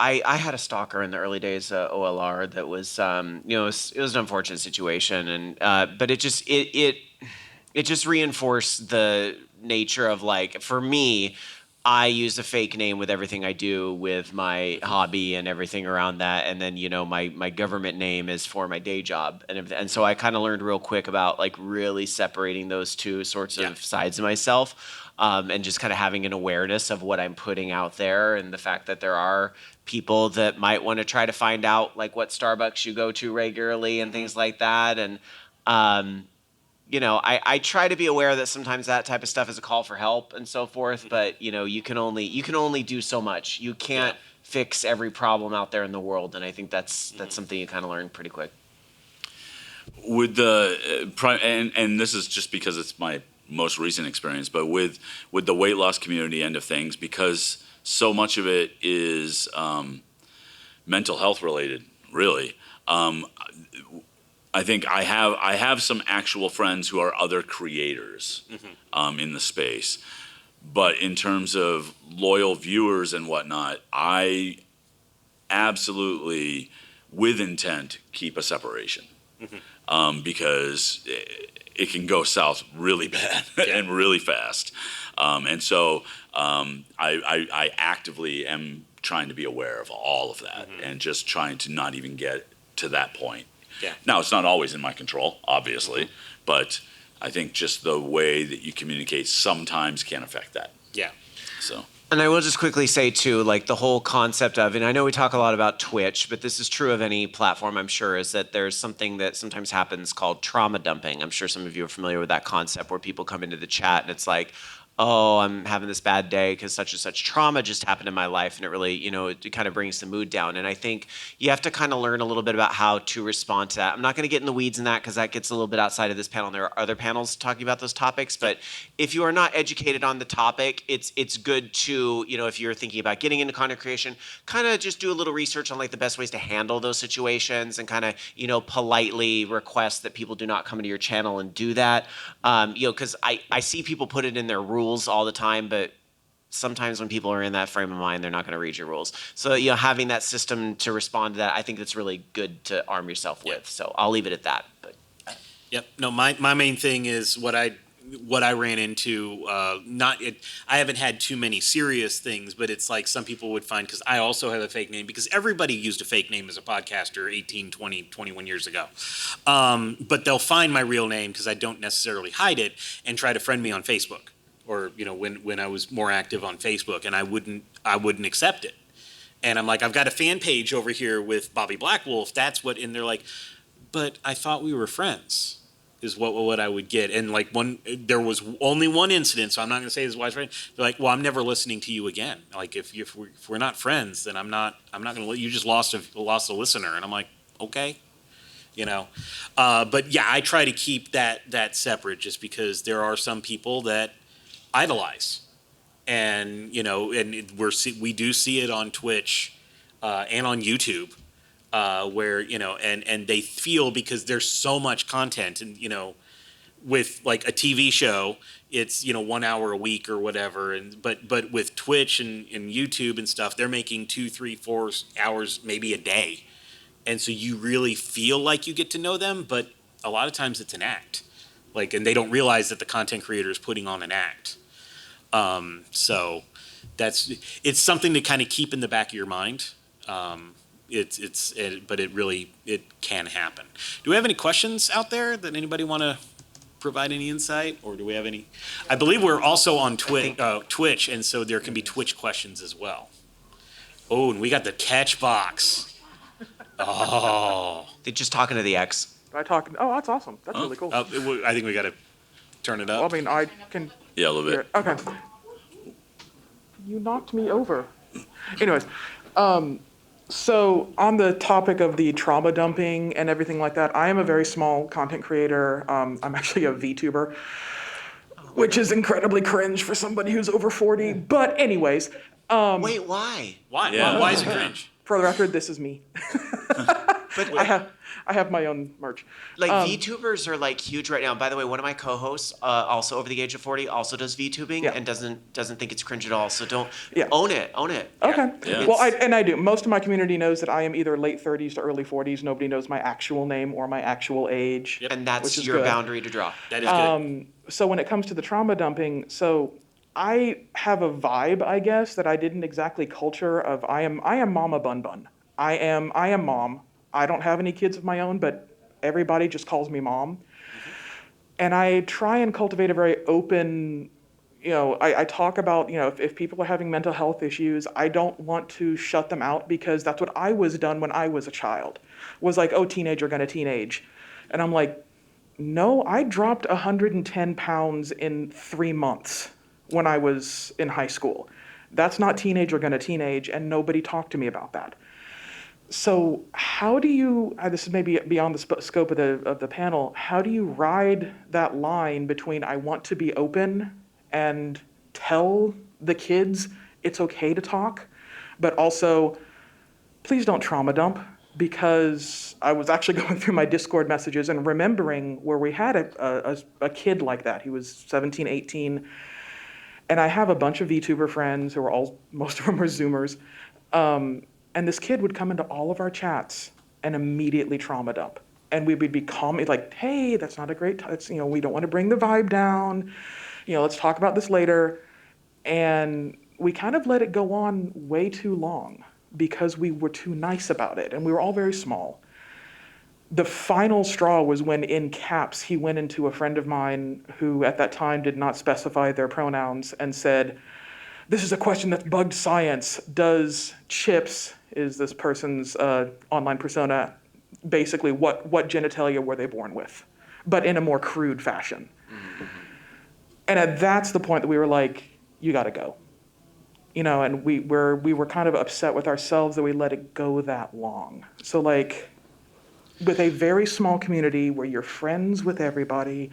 had a stalker in the early days of OLR that was, it was an unfortunate situation, and but it just reinforced the nature of, like, for me, I use a fake name with everything I do with my hobby and everything around that. And then, my government name is for my day job. And so I kind of learned real quick about like really separating those two sorts of sides of myself, and just kind of having an awareness of what I'm putting out there, and the fact that there are people that might want to try to find out like what Starbucks you go to regularly and things like that. And, I try to be aware that sometimes that type of stuff is a call for help and so forth, but you can only do so much. You can't fix every problem out there in the world, and I think that's something you kind of learn pretty quick.
With the and this is just because it's my most recent experience, but with the weight loss community end of things, because so much of it is mental health related, really. I think I have some actual friends who are other creators in the space, but in terms of loyal viewers and whatnot, I absolutely, with intent, keep a separation, because it can go south really bad and really fast, and so I actively am trying to be aware of all of that and just trying to not even get to that point. Yeah. Now, it's not always in my control, obviously, but I think just the way that you communicate sometimes can affect that.
Yeah.
So.
And I will just quickly say, too, like the whole concept of, and I know we talk a lot about Twitch, but this is true of any platform, I'm sure, is that there's something that sometimes happens called trauma dumping. I'm sure some of you are familiar with that concept, where people come into the chat and it's like, oh, I'm having this bad day because such and such trauma just happened in my life, and it really, it kind of brings the mood down. And I think you have to kind of learn a little bit about how to respond to that. I'm not going to get in the weeds in that because that gets a little bit outside of this panel. There are other panels talking about those topics, but if you are not educated on the topic, it's good to, if you're thinking about getting into content creation, kind of just do a little research on like the best ways to handle those situations, and kind of, politely request that people do not come into your channel and do that. Because I see people put it in their rules all the time, but sometimes when people are in that frame of mind, they're not going to read your rules. So, having that system to respond to that, I think that's really good to arm yourself with. So I'll leave it at that. But
Yep. No, my main thing is what I what I ran into, I haven't had too many serious things, but it's like some people would find, because I also have a fake name, because everybody used a fake name as a podcaster 18, 20, 21 years ago. But they'll find my real name, because I don't necessarily hide it, and try to friend me on Facebook, or when I was more active on Facebook, and I wouldn't accept it. And I'm like, I've got a fan page over here with Bobby Blackwolf. That's what, and they're like, but I thought we were friends, is what I would get. And like there was only one incident, so I'm not going to say this was right. They're like, well, I'm never listening to you again. Like if we're not friends, then I'm not going to let you, just lost a listener. And I'm like, okay, but yeah, I try to keep that separate, just because there are some people that idolize. And and we do see it on Twitch and on YouTube, where and they feel, because there's so much content, and with like a TV show, it's 1 hour a week or whatever, and but with Twitch and YouTube and stuff, they're making 2, 3, 4 hours maybe a day, and so you really feel like you get to know them, but a lot of times it's an act, and they don't realize that the content creator is putting on an act. So it's something to kind of keep in the back of your mind. But it can happen. Do we have any questions out there that anybody want to provide any insight, or do we have any? I believe we're also on Twitch, and so there can be Twitch questions as well. Oh, and we got the catch box. Oh,
They're just talking to the X.
I talk. Oh, that's awesome. That's really cool.
I think we got to turn it up.
Well, I mean, I can.
Yeah, a little bit.
Okay. You knocked me over. Anyways, so on the topic of the trauma dumping and everything like that, I am a very small content creator. I'm actually a VTuber, which is incredibly cringe for somebody who's over 40. But anyways.
Wait, why?
Why?
Yeah.
Why is it cringe?
For the record, this is me.
But
I have my own merch.
VTubers are like huge right now. By the way, one of my co-hosts, also over the age of 40, also does VTubing,
Yeah.
and doesn't think it's cringe at all. So don't
Yeah.
own it.
Okay.
Yeah.
Well, I do. Most of my community knows that I am either late 30s to early 40s. Nobody knows my actual name or my actual age.
Yep.
And that's
Which is
your
good.
boundary to draw.
That is good.
So when it comes to the trauma dumping, so I have a vibe, I guess, that I didn't exactly culture of I am Mama Bun Bun. I am mom. I don't have any kids of my own, but everybody just calls me mom. Mm-hmm. And I try and cultivate a very open, I talk about, if people are having mental health issues, I don't want to shut them out, because that's what I was done when I was a child. Was like, oh, teenager gonna teenage. And I'm like, no, I dropped 110 pounds in 3 months when I was in high school. That's not teenager gonna teenage, and nobody talked to me about that. So how do you, this is maybe beyond the scope of the panel, how do you ride that line between I want to be open and tell the kids it's okay to talk, but also please don't trauma dump? Because I was actually going through my Discord messages and remembering where we had a kid like that. He was 17, 18, and I have a bunch of VTuber friends who are most of them are Zoomers. And this kid would come into all of our chats and immediately trauma dump. And we would be like, hey, that's not a great time. We don't want to bring the vibe down. Let's talk about this later. And we kind of let it go on way too long because we were too nice about it. And we were all very small. The final straw was when, in caps, he went into a friend of mine who at that time did not specify their pronouns and said, this is a question that's bugged science. Does chips, is this person's online persona, basically what genitalia were they born with, but in a more crude fashion. Mm-hmm. And that's the point that we were like, you gotta go. And we were kind of upset with ourselves that we let it go that long. So with a very small community where you're friends with everybody,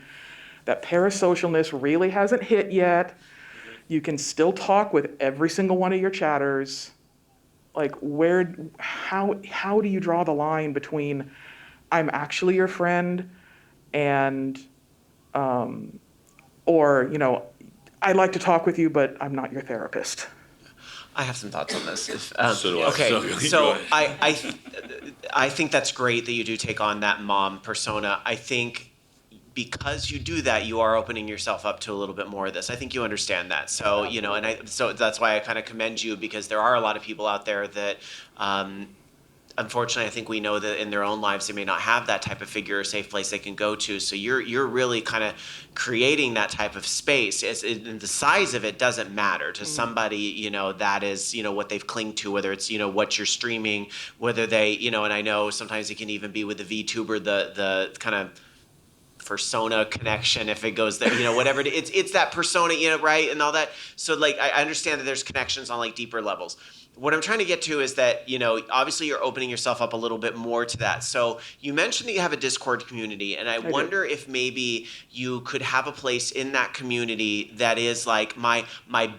that parasocialness really hasn't hit yet, you can still talk with every single one of your chatters. How do you draw the line between I'm actually your friend and, or, I like to talk with you, but I'm not your therapist?
I have some thoughts on this.
So do I.
Okay,
So
I think that's great that you do take on that mom persona. I think because you do that, you are opening yourself up to a little bit more of this. I think you understand that. So, so that's why I kind of commend you, because there are a lot of people out there that, unfortunately, I think we know that in their own lives they may not have that type of figure or safe place they can go to. So you're really kind of creating that type of space. And the size of it doesn't matter to somebody, that is, what they've clinged to, whether it's, what you're streaming, whether they, and I know sometimes it can even be with the VTuber, the kind of persona connection, if it goes there, whatever it's that persona, right, and all that. So like I understand that there's connections on like deeper levels. What I'm trying to get to is that, obviously you're opening yourself up a little bit more to that. So you mentioned that you have a Discord community, and I wonder if maybe you could have a place in that community that is like my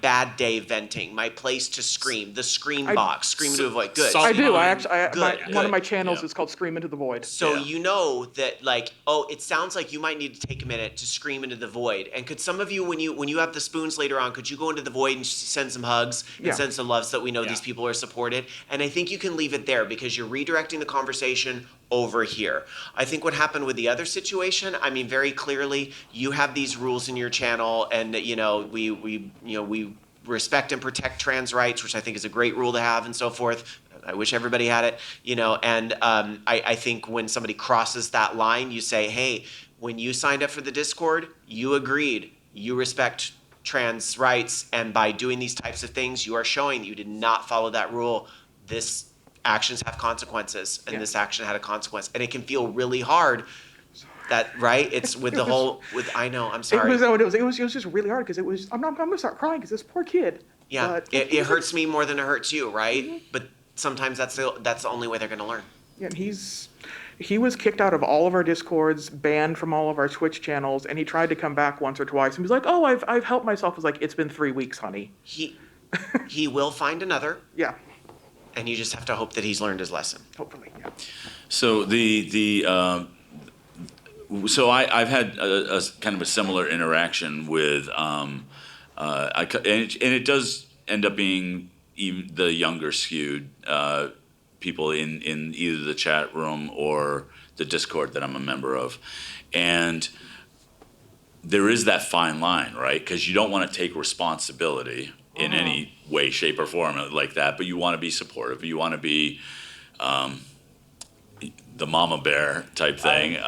bad day venting, my place to scream, the scream box, scream into a void. Good.
I do.
Good.
One of my channels
Yeah.
is called Scream Into the Void.
So you know that like, it sounds like you might need to take a minute to scream into the void. And could some of you, when you have the spoons later on, could you go into the void and send some hugs and send some love so that we know these people are supported? And I think you can leave it there because you're redirecting the conversation over here. I think what happened with the other situation, I mean, very clearly, you have these rules in your channel, and we respect and protect trans rights, which I think is a great rule to have, and so forth. I wish everybody had it, and I think when somebody crosses that line, you say, hey, when you signed up for the Discord, you agreed, you respect trans rights, and by doing these types of things, you are showing that you did not follow that rule. This actions have consequences, and this action had a consequence, and it can feel really hard. That right? It's with the whole. With I know. I'm sorry.
It was just really hard because it was. I'm gonna start crying because this poor kid.
Yeah,
But
it hurts me more than it hurts you, right?
Mm-hmm.
But sometimes that's the only way they're going to learn.
Yeah, and he was kicked out of all of our Discords, banned from all of our Twitch channels, and he tried to come back once or twice. And he was like, "Oh, I've helped myself." I was like, "It's been 3 weeks, honey."
He will find another.
Yeah.
And you just have to hope that he's learned his lesson.
Hopefully, yeah.
So so I've had a kind of a similar interaction with, and it does end up being even the younger skewed people in either the chat room or the Discord that I'm a member of, and there is that fine line, right? Because you don't want to take responsibility in any way, shape, or form like that, but you want to be supportive. You want to be the mama bear type thing.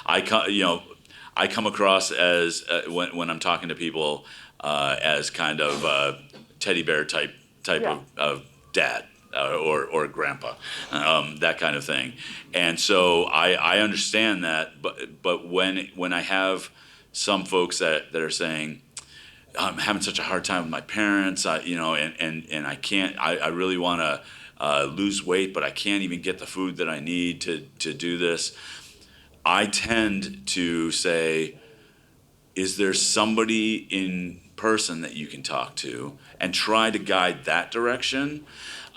I come across as when I'm talking to people as kind of teddy bear type of dad or grandpa, that kind of thing. And so I understand that, but when I have some folks that are saying, I'm having such a hard time with my parents, and I can't. I really want to lose weight, but I can't even get the food that I need to do this. I tend to say, is there somebody in person that you can talk to, and try to guide that direction?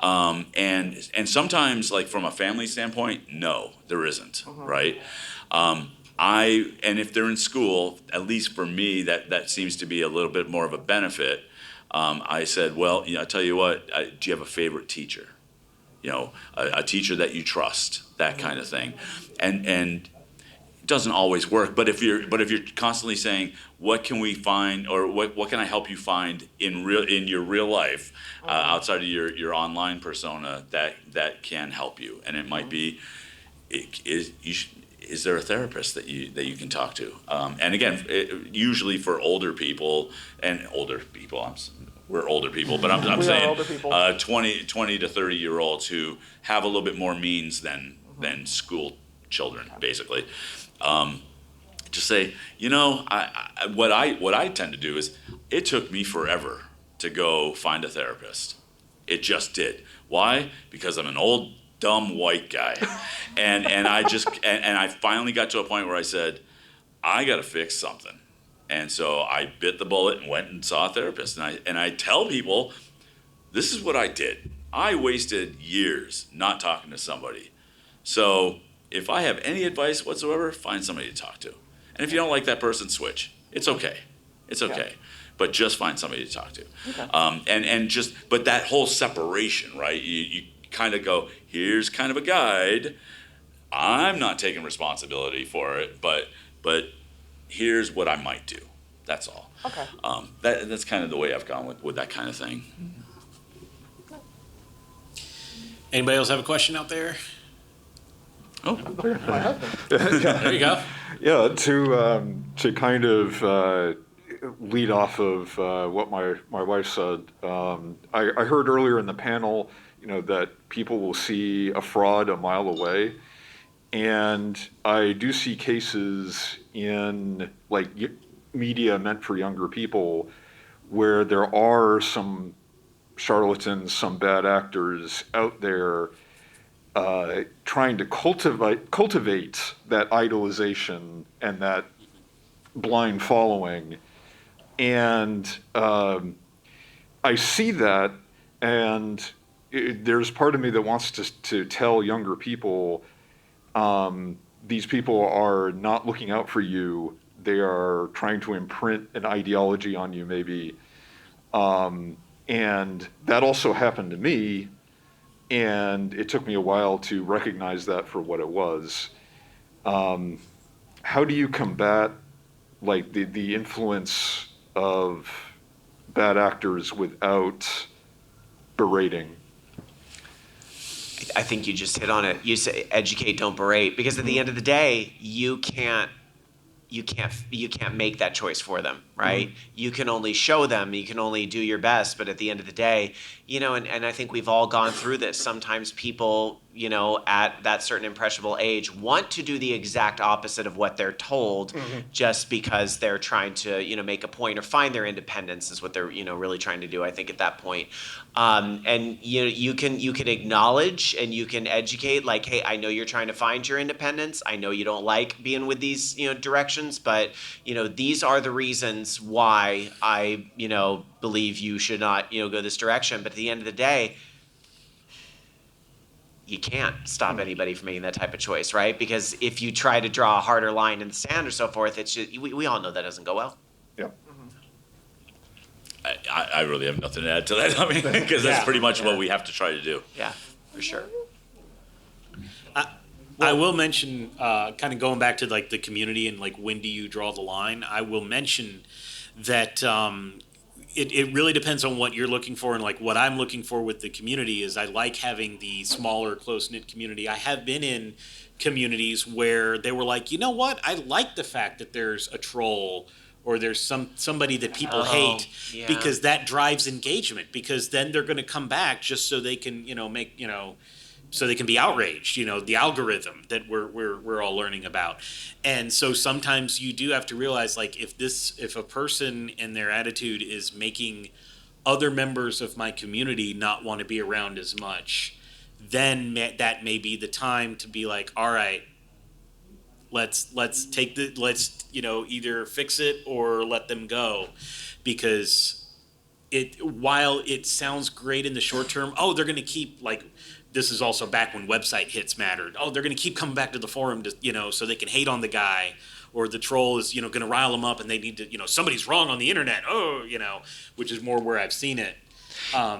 And sometimes, like from a family standpoint, no, there isn't, right? And if they're in school, at least for me, that seems to be a little bit more of a benefit. I said, well, I tell you what, do you have a favorite teacher? A teacher that you trust, that kind of thing. And it doesn't always work, but if you're constantly saying, what can we find, or what can I help you find in your real life, outside of your online persona, that can help you. And it might be, is there a therapist that you can talk to? And again, usually for older people, we're older people, but I'm
We are
saying
older people.
20 to 30-year-olds who have a little bit more means than school children, basically. Just say, what I tend to do is, it took me forever to go find a therapist. It just did. Why? Because I'm an old, dumb white guy. And I finally got to a point where I said, I got to fix something. And so I bit the bullet and went and saw a therapist. And I tell people, this is what I did. I wasted years not talking to somebody. So if I have any advice whatsoever, find somebody to talk to. And if you don't like that person, switch. It's okay. It's okay. Yeah. But just find somebody to talk to. Okay. But that whole separation, right? You kind of go, here's kind of a guide. I'm not taking responsibility for it, but here's what I might do. That's all.
Okay.
That's kind of the way I've gone with that kind of thing.
Anybody else have a question out there?
Oh,
My husband.
There you go.
Yeah, to kind of lead off of what my wife said, I heard earlier in the panel, that people will see a fraud a mile away, and I do see cases in like media meant for younger people where there are some charlatans, some bad actors out there trying to cultivate that idolization and that blind following. And I see that, and there's part of me that wants to tell younger people, these people are not looking out for you. They are trying to imprint an ideology on you, maybe. And that also happened to me. And it took me a while to recognize that for what it was. How do you combat like the influence of bad actors without berating?
I think you just hit on it. You say educate, don't berate, because at the end of the day, you can't make that choice for them, right? You can only show them, you can only do your best, but at the end of the day, and I think we've all gone through this. Sometimes people, at that certain impressionable age want to do the exact opposite of what they're told, just because they're trying to, make a point or find their independence is what they're, really trying to do, I think, at that point. And you can acknowledge and you can educate, like, hey, I know you're trying to find your independence. I know you don't like being with these, directions, but, these are the reasons why I, believe you should not, go this direction. But at the end of the day, you can't stop anybody from making that type of choice, right? Because if you try to draw a harder line in the sand or so forth, it's just, we all know that doesn't go well.
Yeah.
I really have nothing to add to that. I mean, because that's pretty much what we have to try to do.
Yeah, for sure.
I will mention, kind of going back to like the community and like when do you draw the line. I will mention that it really depends on what you're looking for, and like what I'm looking for with the community is I like having the smaller, close-knit community. I have been in communities where they were like, you know what? I like the fact that there's a troll or there's somebody that people hate,
yeah.
because that drives engagement, because then they're going to come back just so they can, so they can be outraged, the algorithm that we're all learning about. And so sometimes you do have to realize, like, if a person and their attitude is making other members of my community not want to be around as much, then that may be the time to be like, all right, let's either fix it or let them go, because while it sounds great in the short term, they're going to keep, like, this is also back when website hits mattered. They're going to keep coming back to the forum to, so they can hate on the guy, or the troll is, going to rile them up and they need to, somebody's wrong on the internet. Which is more where I've seen it.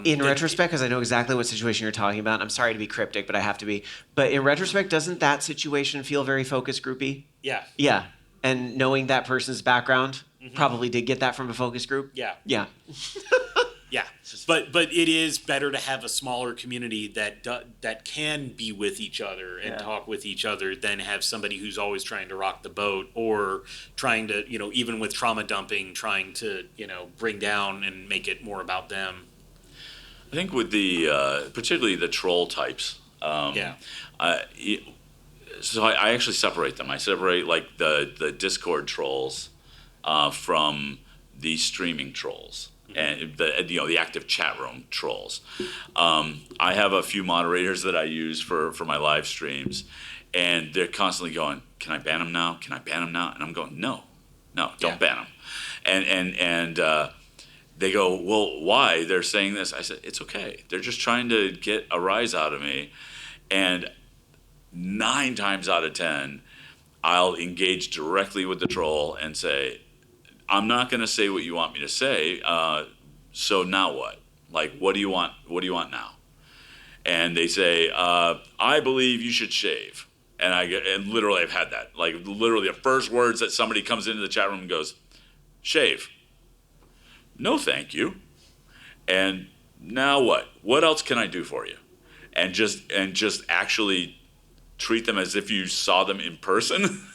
In retrospect, because I know exactly what situation you're talking about, I'm sorry to be cryptic, but I have to be. But in retrospect, doesn't that situation feel very focus groupy?
Yeah.
Yeah. And knowing that person's background, probably did get that from a focus group?
Yeah.
Yeah.
Yeah, but it is better to have a smaller community that can be with each other and talk with each other than have somebody who's always trying to rock the boat, or trying to, even with trauma dumping, trying to, bring down and make it more about them.
I think with the particularly the troll types. So I actually separate them. I separate like the Discord trolls from the streaming trolls. And the active chat room trolls. I have a few moderators that I use for my live streams, and they're constantly going, "Can I ban them now? Can I ban them now?" And I'm going, "No, don't ban them." And they go, "Well, why?" They're saying this. I said, "It's okay. They're just trying to get a rise out of me." And 9 times out of 10, I'll engage directly with the troll and say, I'm not going to say what you want me to say. So now what? Like, what do you want? What do you want now? And they say, I believe you should shave. And literally I've had that. Like literally the first words that somebody comes into the chat room and goes, shave. No, thank you. And now what? What else can I do for you? And just actually treat them as if you saw them in person,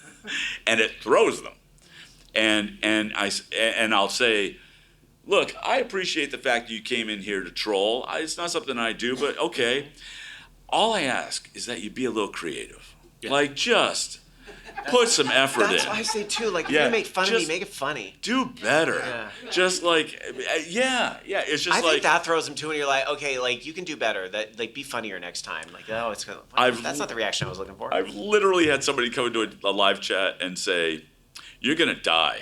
and it throws them. And I'll say, look, I appreciate the fact that you came in here to troll. It's not something I do, but okay. All I ask is that you be a little creative.
Yeah.
Like just put some effort
That's
in.
what I say too. Like, if
Yeah,
you're gonna make fun of me,
just
make it funny.
Do better.
Yeah.
Just like, yeah. It's just
I
like
think that throws them too, and you're like, okay, like you can do better. That like be funnier next time. Like, oh, it's gonna. That's not the reaction I was looking for.
I've literally had somebody come into a live chat and say, "You're gonna die,"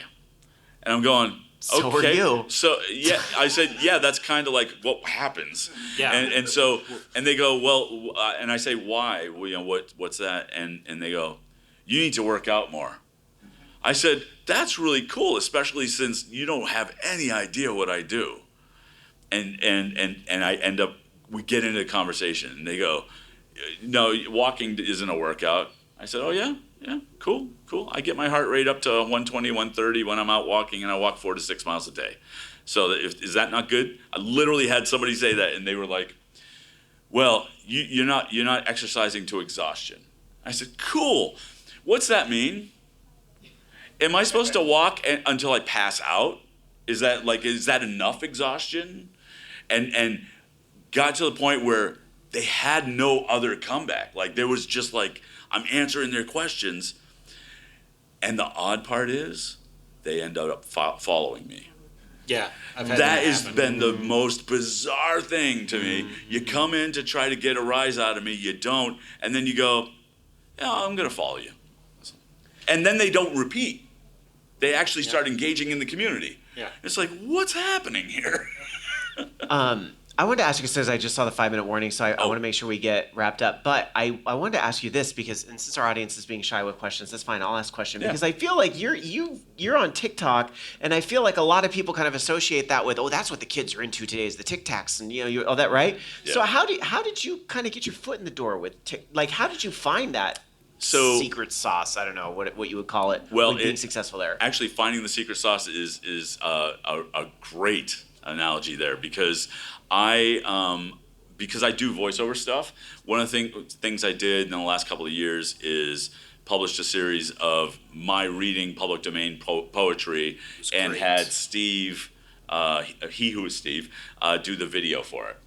and I'm going,
So
okay.
are you.
So yeah, I said, yeah, that's kind of like what happens.
Yeah.
And so they go, well, and I say, why? Well, you know, what's that? And they go, you need to work out more. I said, that's really cool, especially since you don't have any idea what I do. And I end up, we get into a conversation, and they go, no, walking isn't a workout. I said, oh yeah, cool. I get my heart rate up to 120, 130 when I'm out walking, and I walk 4 to 6 miles a day. So is that not good? I literally had somebody say that, and they were like, well, you're not exercising to exhaustion. I said, cool. What's that mean? Am I supposed to walk until I pass out? Is that enough exhaustion? And got to the point where they had no other comeback. Like there was just like, I'm answering their questions. And the odd part is they end up following me.
Yeah. I've had
That has
happen.
been the most bizarre thing to me.
Mm-hmm.
You come in to try to get a rise out of me, you don't, and then you go, yeah, I'm going to follow you. And then they don't repeat. They actually start engaging in the community.
Yeah.
It's like, what's happening here?
I wanted to ask you because I just saw the 5-minute warning, so I want to make sure we get wrapped up. But I wanted to ask you this because, and since our audience is being shy with questions, that's fine. I'll ask a question because I feel like you're on TikTok, and I feel like a lot of people kind of associate that with, oh, that's what the kids are into today is the TikToks and all that, right?
Yeah.
So how did you kind of get your foot in the door with how did you find that secret sauce? I don't know what you would call it.
Well,
being successful there. Actually,
Actually, finding the secret sauce is a great analogy there because I do voiceover stuff. One of the things I did in the last couple of years is published a series of my reading public domain poetry and
great.
had Steve, he who is Steve, do the video for it.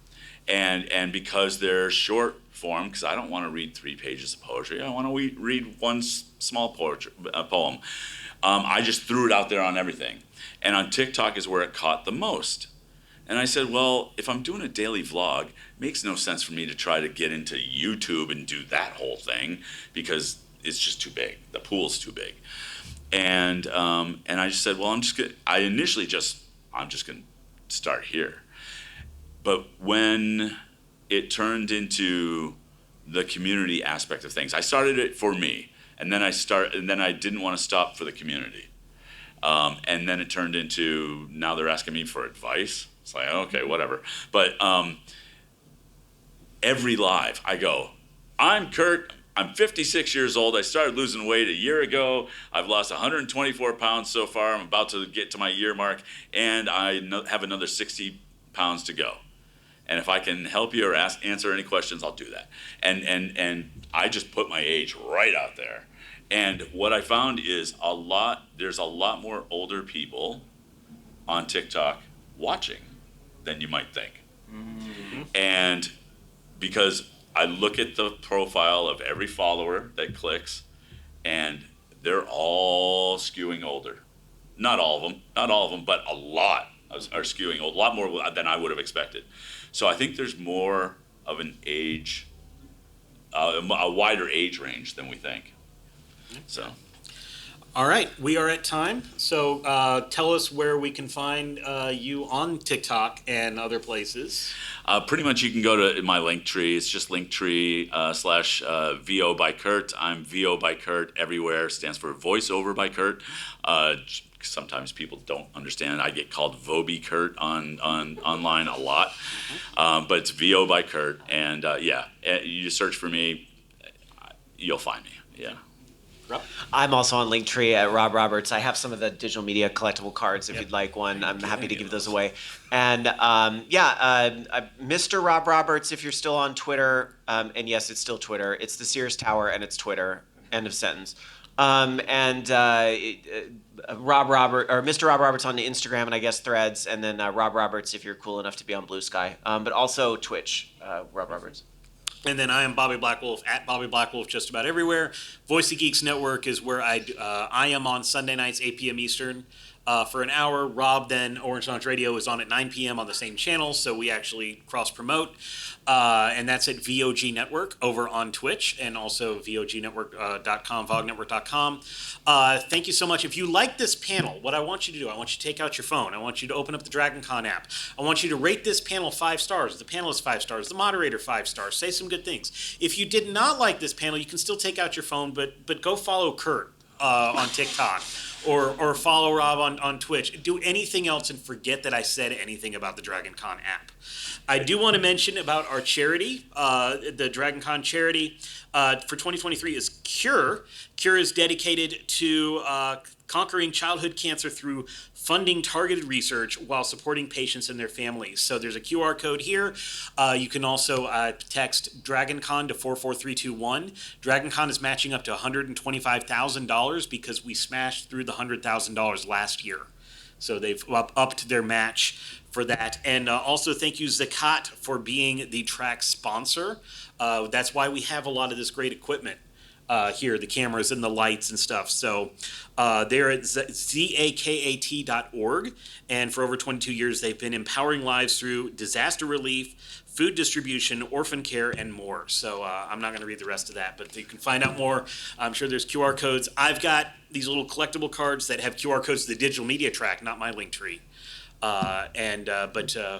And because they're short form, because I don't want to read 3 pages of poetry, I want to read one small poem. I just threw it out there on everything. And on TikTok is where it caught the most. And I said, well, if I'm doing a daily vlog, it makes no sense for me to try to get into YouTube and do that whole thing because it's just too big. The pool's too big. And I just said, well, I'm just going to start here. But when it turned into the community aspect of things, I started it for me, and then I didn't want to stop for the community. And then it turned into, now they're asking me for advice. It's like, okay, whatever. But every live I go, I'm Kurt, I'm 56 years old. I started losing weight a year ago. I've lost 124 pounds so far. I'm about to get to my year mark, and I have another 60 pounds to go. And if I can help you or answer any questions, I'll do that. And I just put my age right out there. And what I found is there's a lot more older people on TikTok watching than you might think. Mm-hmm. And because I look at the profile of every follower that clicks, and they're all skewing older. Not all of them, but a lot are skewing old, a lot more than I would have expected. So I think there's more of an age, a wider age range than we think. So.
All right, we are at time. So tell us where we can find you on TikTok and other places.
Pretty much you can go to my Linktree. It's just Linktree / VO by Kurt. I'm VO by Kurt everywhere. Stands for voiceover by Kurt. Sometimes people don't understand. I get called Voby Kurt on online a lot. But it's VO by Kurt. And you just search for me, you'll find me. Yeah.
Rob?
I'm also on Linktree at Rob Roberts. I have some of the digital media collectible cards if
Yep.
you'd like one. I'm happy to
any
give
of
those
those.
away. And Mr. Rob Roberts, if you're still on Twitter, and yes, it's still Twitter. It's the Sears Tower and it's Twitter. End of sentence. Rob Robert or Mr. Rob Roberts on the Instagram and I guess Threads, and then Rob Roberts if you're cool enough to be on Blue Sky. But also Twitch, Rob Roberts.
And then I am Bobby Blackwolf at Bobby Blackwolf just about everywhere. Voice of Geeks Network is where I am on Sunday nights, 8 p.m. Eastern, for an hour. Rob then Orange Lounge Radio is on at 9 p.m. on the same channel, so we actually cross promote. And that's at VOG Network over on Twitch and also VOGnetwork.com, VOGnetwork.com. Thank you so much. If you like this panel, what I want you to do, I want you to take out your phone. I want you to open up the Dragoncon app. I want you to rate this panel 5 stars, the panelist 5 stars, the moderator 5 stars. Say some good things. If you did not like this panel, you can still take out your phone, but go follow Kurt on TikTok. Or follow Rob on Twitch. Do anything else and forget that I said anything about the Dragoncon app. I do want to mention about our charity, the Dragoncon charity for 2023 is Cure. Cure is dedicated to conquering childhood cancer through funding targeted research while supporting patients and their families. So there's a QR code here. You can also text Dragoncon to 44321. Dragoncon is matching up to $125,000 because we smashed through the $100,000 last year. So they've upped their match for that. And also thank you, Zakat, for being the track sponsor. That's why we have a lot of this great equipment here, the cameras and the lights and stuff. So they're at zakat.org. And for over 22 years, they've been empowering lives through disaster relief, food distribution, orphan care, and more. So I'm not going to read the rest of that, but you can find out more. I'm sure there's QR codes. I've got these little collectible cards that have QR codes to the digital media track, not my link tree. But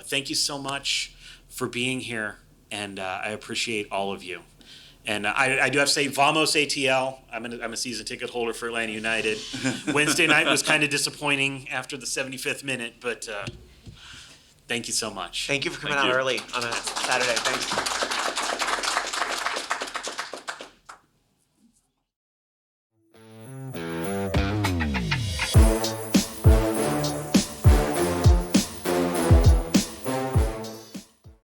thank you so much for being here, and I appreciate all of you. And I do have to say, Vamos ATL. I'm a season ticket holder for Atlanta United. Wednesday night was kind of disappointing after the 75th minute, but thank you so much.
Thank you for coming
Thank
out
you.
early on a Saturday. Thanks.